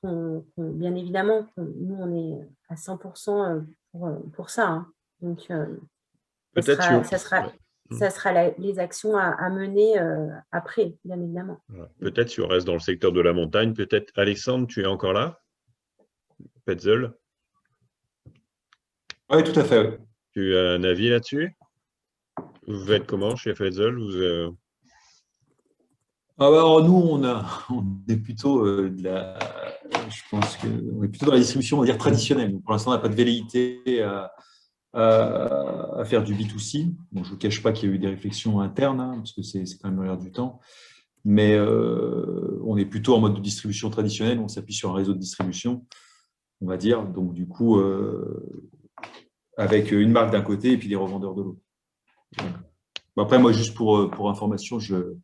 bien évidemment, nous, on est à 100% pour ça. Hein. Donc, ça sera les actions à mener après, bien évidemment. Voilà. Peut-être si on reste dans le secteur de la montagne, peut-être Alexandre, tu es encore là? Petzl? Oui, tout à fait. Oui. Tu as un avis là-dessus? Vous faites comment chez Petzl? Alors nous, on est plutôt je pense qu'on est plutôt dans la distribution, on va dire traditionnelle. Donc, pour l'instant, on n'a pas de velléité à faire du B2C. Bon, je ne vous cache pas qu'il y a eu des réflexions internes, hein, parce que c'est quand même l'air du temps. Mais on est plutôt en mode de distribution traditionnelle, on s'appuie sur un réseau de distribution, on va dire. Donc, du coup, avec une marque d'un côté et puis des revendeurs de l'autre. Bon, après, moi, juste pour information, je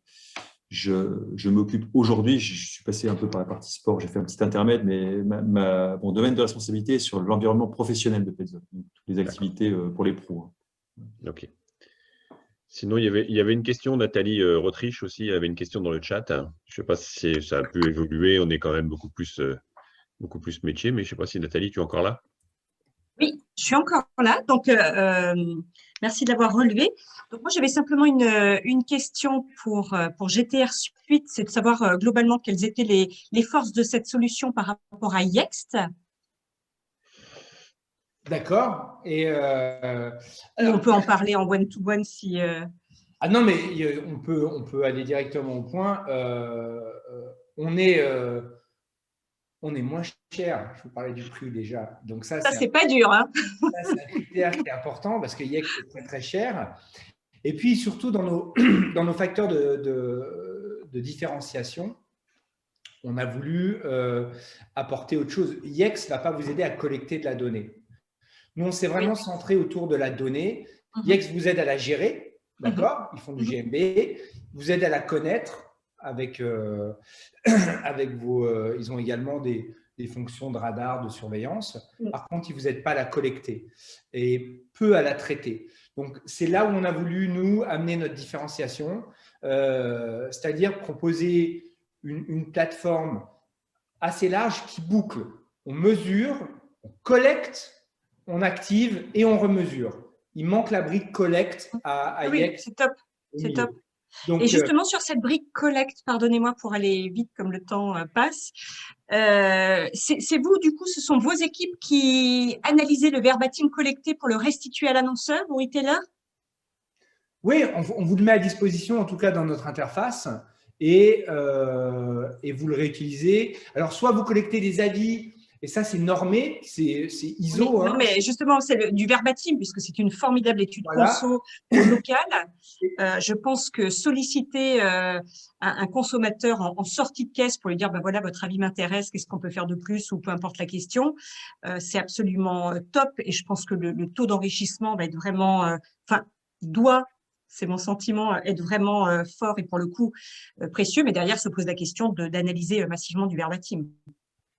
m'occupe aujourd'hui, je suis passé un peu par la partie sport, j'ai fait un petit intermède, mais mon domaine de responsabilité est sur l'environnement professionnel de Petzl, donc toutes les activités pour les pros. Ok. Sinon, il y avait une question, Nathalie Rotriche aussi, avait une question dans le chat. Je ne sais pas si ça a pu évoluer, on est quand même beaucoup plus métier, mais je ne sais pas si Nathalie, tu es encore là? Oui, je Je suis encore là, donc merci de l'avoir relevé. Donc moi, j'avais simplement une question pour GTR Suite, c'est de savoir globalement quelles étaient les forces de cette solution par rapport à Yext. D'accord. Et on peut en parler en one-to-one si… Ah non, mais on peut aller directement au point. On est moins cher. Je vous parlais du prix déjà. Donc ça c'est pas dur. Hein. C'est un critère qui est important parce que Yext est très, très cher. Et puis, surtout, dans nos facteurs de différenciation, on a voulu apporter autre chose. Yext ne va pas vous aider à collecter de la donnée. Nous, on s'est vraiment centré autour de la donnée. Yext vous aide à la gérer. D'accord, ils font du GMB, vous aident à la connaître avec vos… ils ont également des fonctions de radar, de surveillance. Par contre, ils ne vous aident pas à la collecter et peu à la traiter. Donc, c'est là où on a voulu, nous, amener notre différenciation, c'est-à-dire proposer une plateforme assez large qui boucle. On mesure, on collecte, on active et on remesure. Il manque la brique collecte à Yext. C'est top, c'est top. Donc, et justement, sur cette brique collecte, pardonnez-moi pour aller vite comme le temps passe, c'est vous, du coup, ce sont vos équipes qui analysez le verbatim collecté pour le restituer à l'annonceur, au retailer? Oui, on vous le met à disposition, en tout cas dans notre interface, et vous le réutilisez. Alors, soit vous collectez des avis, et ça, c'est normé, c'est ISO. Oui, non, mais justement, c'est du verbatim, puisque c'est une formidable étude conso locale. Je pense que solliciter un consommateur en sortie de caisse pour lui dire, ben voilà, votre avis m'intéresse, qu'est-ce qu'on peut faire de plus, ou peu importe la question, c'est absolument top. Et je pense que le taux d'enrichissement va être vraiment, c'est mon sentiment, être vraiment fort et pour le coup précieux. Mais derrière se pose la question d'analyser massivement du verbatim.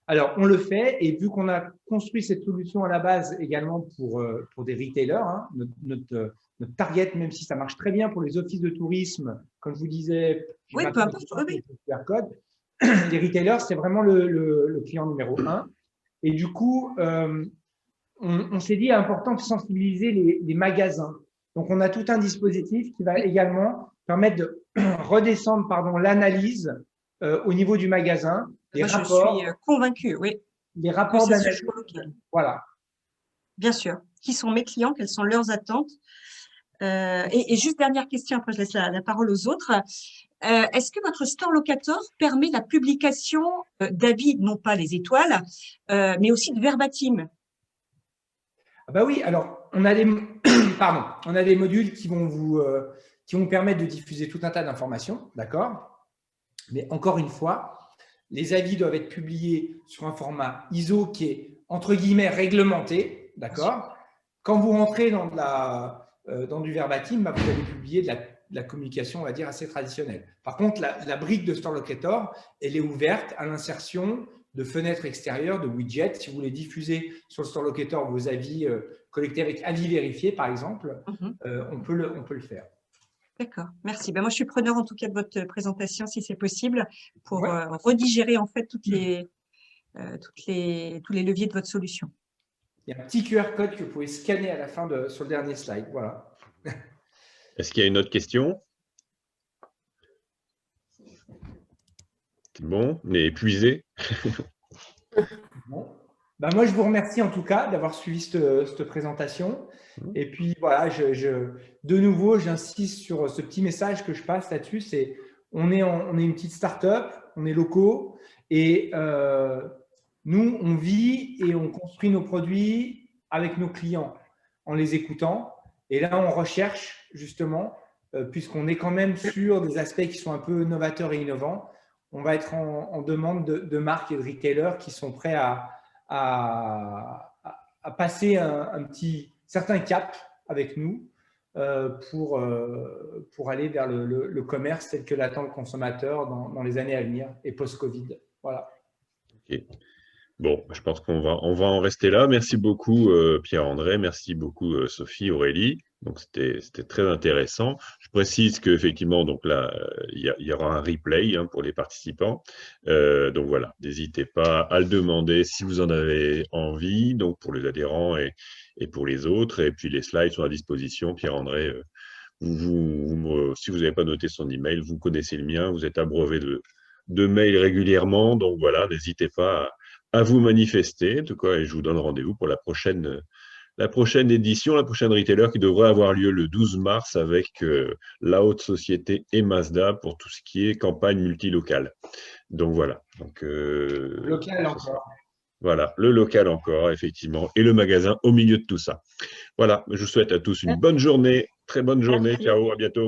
Alors, on le fait, et vu qu'on a construit cette solution à la base également pour des retailers, hein, notre target, même si ça marche très bien pour les offices de tourisme, comme je vous disais, oui, peu importe, QR code, les retailers, c'est vraiment le client numéro 1. Et du coup, on s'est dit important de sensibiliser les magasins. Donc, on a tout un dispositif qui va également permettre de redescendre l'analyse au niveau du magasin. Moi, je suis convaincue, oui. Les rapports d'analyse. Voilà. Bien sûr. Qui sont mes clients? Quelles sont leurs attentes? Et juste dernière question, après je laisse la parole aux autres. Est-ce que votre store locator permet la publication d'avis, non pas les étoiles, mais aussi de verbatim? Ah bah oui, alors on a des modules qui vont permettre de diffuser tout un tas d'informations, d'accord? Mais encore une fois, les avis doivent être publiés sur un format ISO qui est, entre guillemets, réglementé, d'accord? Quand vous rentrez dans du verbatim, vous allez publier de la communication, on va dire, assez traditionnelle. Par contre, la brique de Store Locator, elle est ouverte à l'insertion de fenêtres extérieures, de widgets. Si vous voulez diffuser sur le Store Locator vos avis collectés avec avis vérifié, par exemple, on peut le faire. D'accord, merci. Ben moi, je suis preneur en tout cas de votre présentation, si c'est possible, pour redigérer en fait tous les leviers de votre solution. Il y a un petit QR code que vous pouvez scanner à la fin sur le dernier slide. Voilà. Est-ce qu'il y a une autre question? Bon, on est épuisé. Bon. Ben moi, je vous remercie en tout cas d'avoir suivi cette présentation. Et puis, voilà, de nouveau, j'insiste sur ce petit message que je passe là-dessus. C'est on est une petite start-up, on est locaux et nous, on vit et on construit nos produits avec nos clients en les écoutant. Et là, on recherche justement, puisqu'on est quand même sur des aspects qui sont un peu novateurs et innovants, on va être en demande de marques et de retailers qui sont prêts à passer un certain cap avec nous pour aller vers le commerce tel que l'attend le consommateur dans les années à venir et post-Covid. Voilà. Okay. Bon, je pense qu'on va en rester là. Merci beaucoup Pierre-André, merci beaucoup Sophie, Aurélie. Donc, c'était très intéressant. Je précise qu'effectivement, donc là, il y aura un replay pour les participants. Donc voilà, n'hésitez pas à le demander si vous en avez envie, donc pour les adhérents et pour les autres. Et puis, les slides sont à disposition. Pierre-André, si vous n'avez pas noté son email, vous connaissez le mien, vous êtes abreuvé de mails régulièrement. Donc voilà, n'hésitez pas à vous manifester. En tout cas, et je vous donne rendez-vous pour la prochaine édition, la prochaine retailer qui devrait avoir lieu le 12 mars avec la Haute Société et Mazda pour tout ce qui est campagne multilocale. Donc voilà. Donc, Local encore. Voilà, le local encore, effectivement, et le magasin au milieu de tout ça. Voilà, je vous souhaite à tous une bonne journée, très bonne journée. Merci. Ciao, à bientôt.